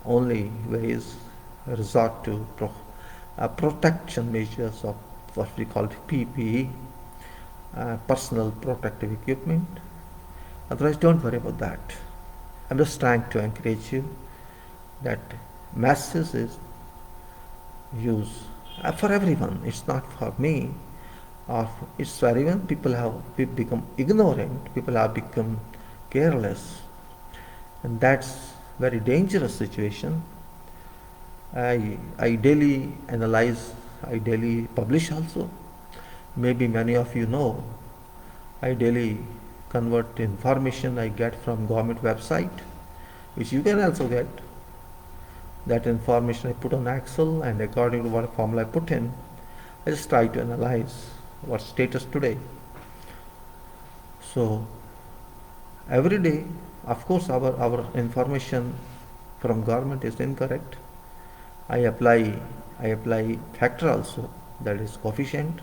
Only way is resort to protection measures of what we call PPE, personal protective equipment. Otherwise, don't worry about that. I'm just trying to encourage you that masks is used for everyone. It's not for me, or it's for everyone. People have become ignorant. People have become careless, and that's very dangerous situation. I daily analyze, I daily publish also. Maybe many of you know, I daily convert information I get from government website, which you can also get. That information I put on Excel, and according to what formula I put in, I just try to analyze what status today. So every day, of course, our information from government is incorrect. I apply factor also, that is coefficient,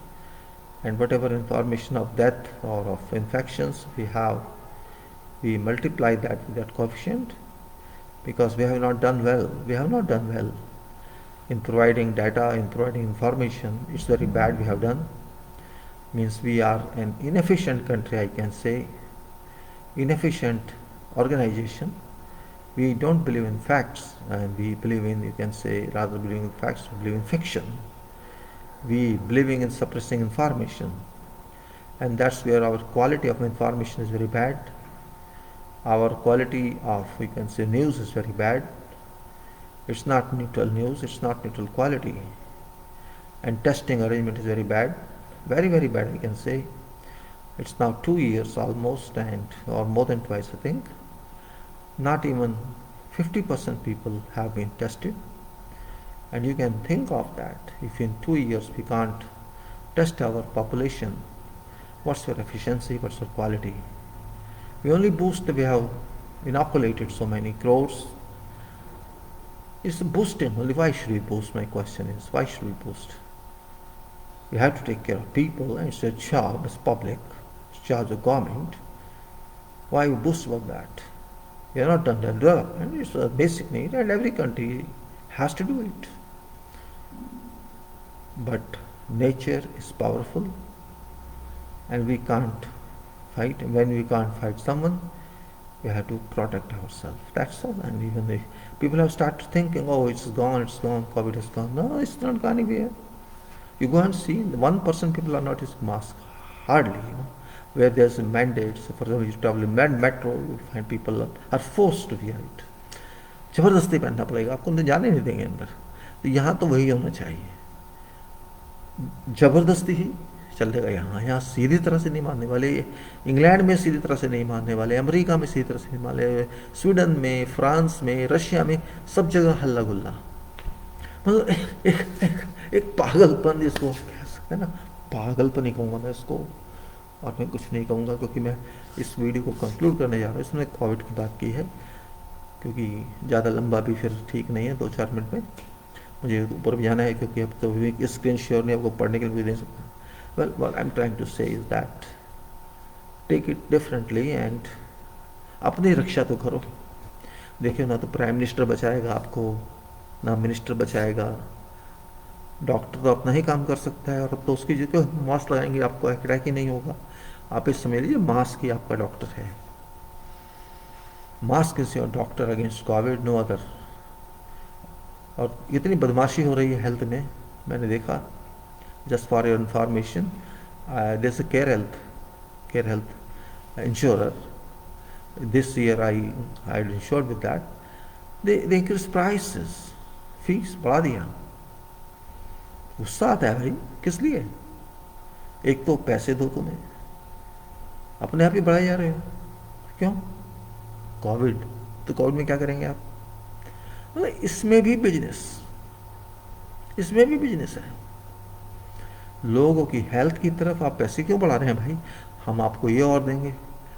and whatever information of death or of infections we have, we multiply that with that coefficient, because we have not done well. We have not done well in providing data, in providing information. It's very bad we have done. Means we are an inefficient country, I can say, inefficient organization. We don't believe in facts, and we believe in, you can say, rather believing in facts, we believe in fiction. We believing in suppressing information, and that's where our quality of information is very bad. Our quality of, we can say, news is very bad. It's not neutral news, it's not neutral quality. And testing arrangement is very bad, very, very bad, I can say. It's now 2 years almost, and or more than twice, I think. Not even 50% people have been tested. And you can think of that. If in 2 years we can't test our population, what's your efficiency, what's your quality? We only boost, we have inoculated so many crores. It's boosting only. Why should we boost? My question is, why should we boost? We have to take care of people, and it's a job, it's public, it's job of government. Why we boost about that? We have not done the development, it's a basic need, and every country has to do it. But nature is powerful, and we can't fight. When we can't fight someone, we have to protect ourselves. That's all. And even the people have started thinking, oh, it's gone, COVID is gone. No, it's not gone anywhere. You go and see, 1% people are not using masks, hardly. Where there's mandates, for example, you travel in metro, you find people are forced to wear it. जबरदस्ती पहनना पड़ेगा, आपको तो जाने नहीं देंगे अंदर। तो यहाँ तो वही होना चाहिए, जबरदस्ती ही चलेगा। यहाँ सीधी तरह से नहीं मानने वाले। इंग्लैंड में सीधी तरह से नहीं मानने वाले, अमेरिका में सीधी तरह से नहीं मानने वाले, स्वीडन में, फ्रांस में, रशिया में, सब जगह हल्ला गुल्ला। मतलब एक पागलपन जिसको कह सकते हैं ना, पागलपन ही कहूँगा मैं इसको, और मैं कुछ नहीं कहूँगा, क्योंकि मैं इस वीडियो को कंक्लूड करने जा रहा हूँ। इसमें कोविड की बात की है, क्योंकि ज़्यादा लंबा भी फिर ठीक नहीं है। 2-4 मिनट में मुझे ऊपर भी जाना है, क्योंकि अब तो भी स्क्रीन शेयर नहीं आपको पढ़ने के लिए भी दे सकता। Well, what I'm trying to say is that take it differently, and अपनी रक्षा तो करो। देखिए, ना तो प्राइम मिनिस्टर बचाएगा आपको, ना मिनिस्टर बचाएगा। डॉक्टर तो अपना ही काम कर सकता है, और अब तो उसकी जगह मास्क लगाएंगे आपको अटैक ही नहीं होगा। आप इस समझ लीजिए मास्क ही आपका डॉक्टर है। Mask is your doctor against Covid, no other. और इतनी बदमाशी हो रही है हेल्थ में, मैंने देखा, just for your information, this care health insurer, this year I had insured with that, they increased prices, fees बढ़ा दिया। गुस्सा आता है भाई, किस लिए? एक तो पैसे दो तुम्हें, अपने आप ही बढ़ाए जा रहे हो, क्यों? कोविड, तो कोविड में क्या करेंगे आप? मतलब इसमें भी बिजनेस है। लोगों की हेल्थ की तरफ आप पैसे क्यों बढ़ा रहे हैं भाई? हम आपको ये और देंगे।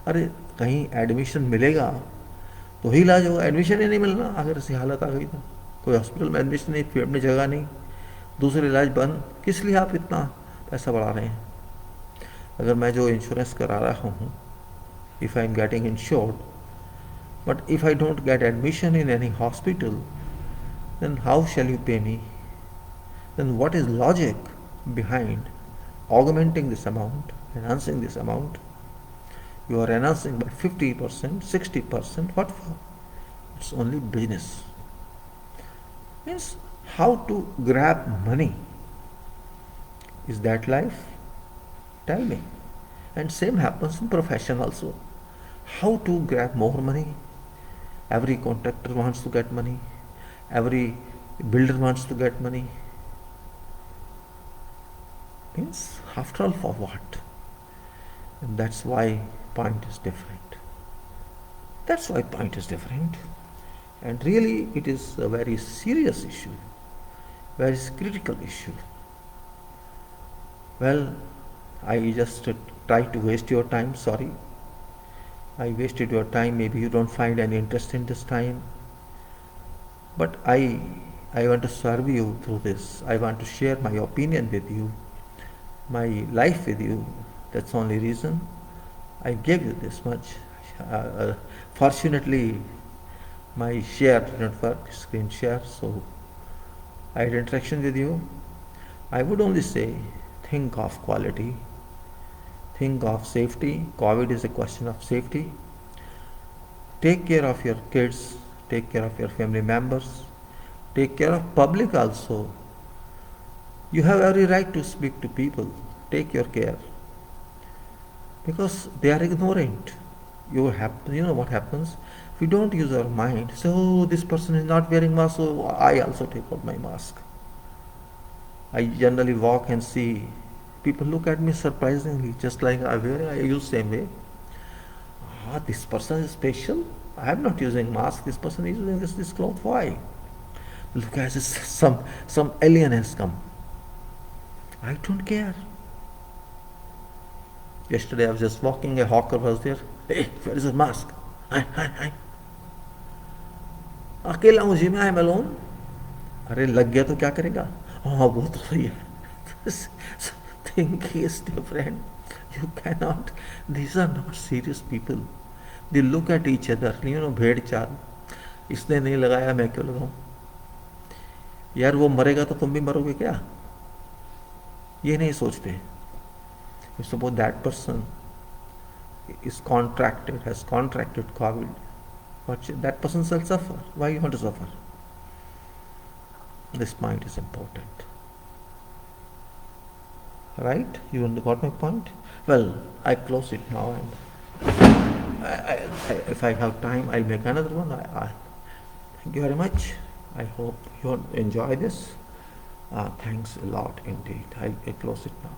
अरे कहीं एडमिशन मिलेगा तो ही इलाज होगा, एडमिशन ही नहीं मिलना अगर ऐसी हालत आ गई तो। कोई हॉस्पिटल में एडमिशन नहीं, पेट में जगह नहीं, दूसरे इलाज बंद, किस लिए आप इतना पैसा बढ़ा रहे हैं? अगर मैं जो इंश्योरेंस करा रहा हूँ, if I am getting insured, but if I don't get admission in any hospital, then how shall you pay me? Then what is logic behind augmenting this amount, enhancing this amount? You are enhancing by 50%, 60%, what for? It's only business. Means how to grab money. Is that life? Tell me. And same happens in profession also. How to grab more money? Every contractor wants to get money. Every builder wants to get money. Means after all, for what? And that's why point is different. That's why point is different. And really it is a very serious issue, very critical issue. Well, I just tried to waste your time, sorry. I wasted your time, maybe you don't find any interest in this time. But I want to serve you through this. I want to share my opinion with you, my life with you. That's the only reason I gave you this much. Fortunately, my share did not work, screen share, so I had interaction with you. I would only say, think of quality, think of safety. COVID is a question of safety. Take care of your kids, take care of your family members, take care of public also. You have every right to speak to people. Take your care, because they are ignorant. You know what happens? We don't use our mind. So this person is not wearing mask, so I also take out my mask. I generally walk and see people look at me surprisingly, just like I use same way. This person is special. I am not using mask. This person is using this cloth. Why? Look as if some alien has come. I don't care. Yesterday I was just walking, a hawker was there. Hey, where is the mask? Hi. अकेला हूँ जी मैं, I am alone. अरे लग गया तो क्या करेगा? हाँ वो तो सही है। Think is different. You cannot. These are not serious people. They look at each other. भेड़ चाल, इसने नहीं लगाया मैं क्यों लगाऊं? यार वो मरेगा तो तुम भी मरोगे क्या? ये नहीं सोचते। If suppose that person is has contracted COVID, that person shall suffer. Why you want to suffer? This point is important. Right? You got my point? Well, I close it now, and if I have time, I'll make another one. Thank you very much. I hope you enjoy this. Thanks a lot indeed. I close it now.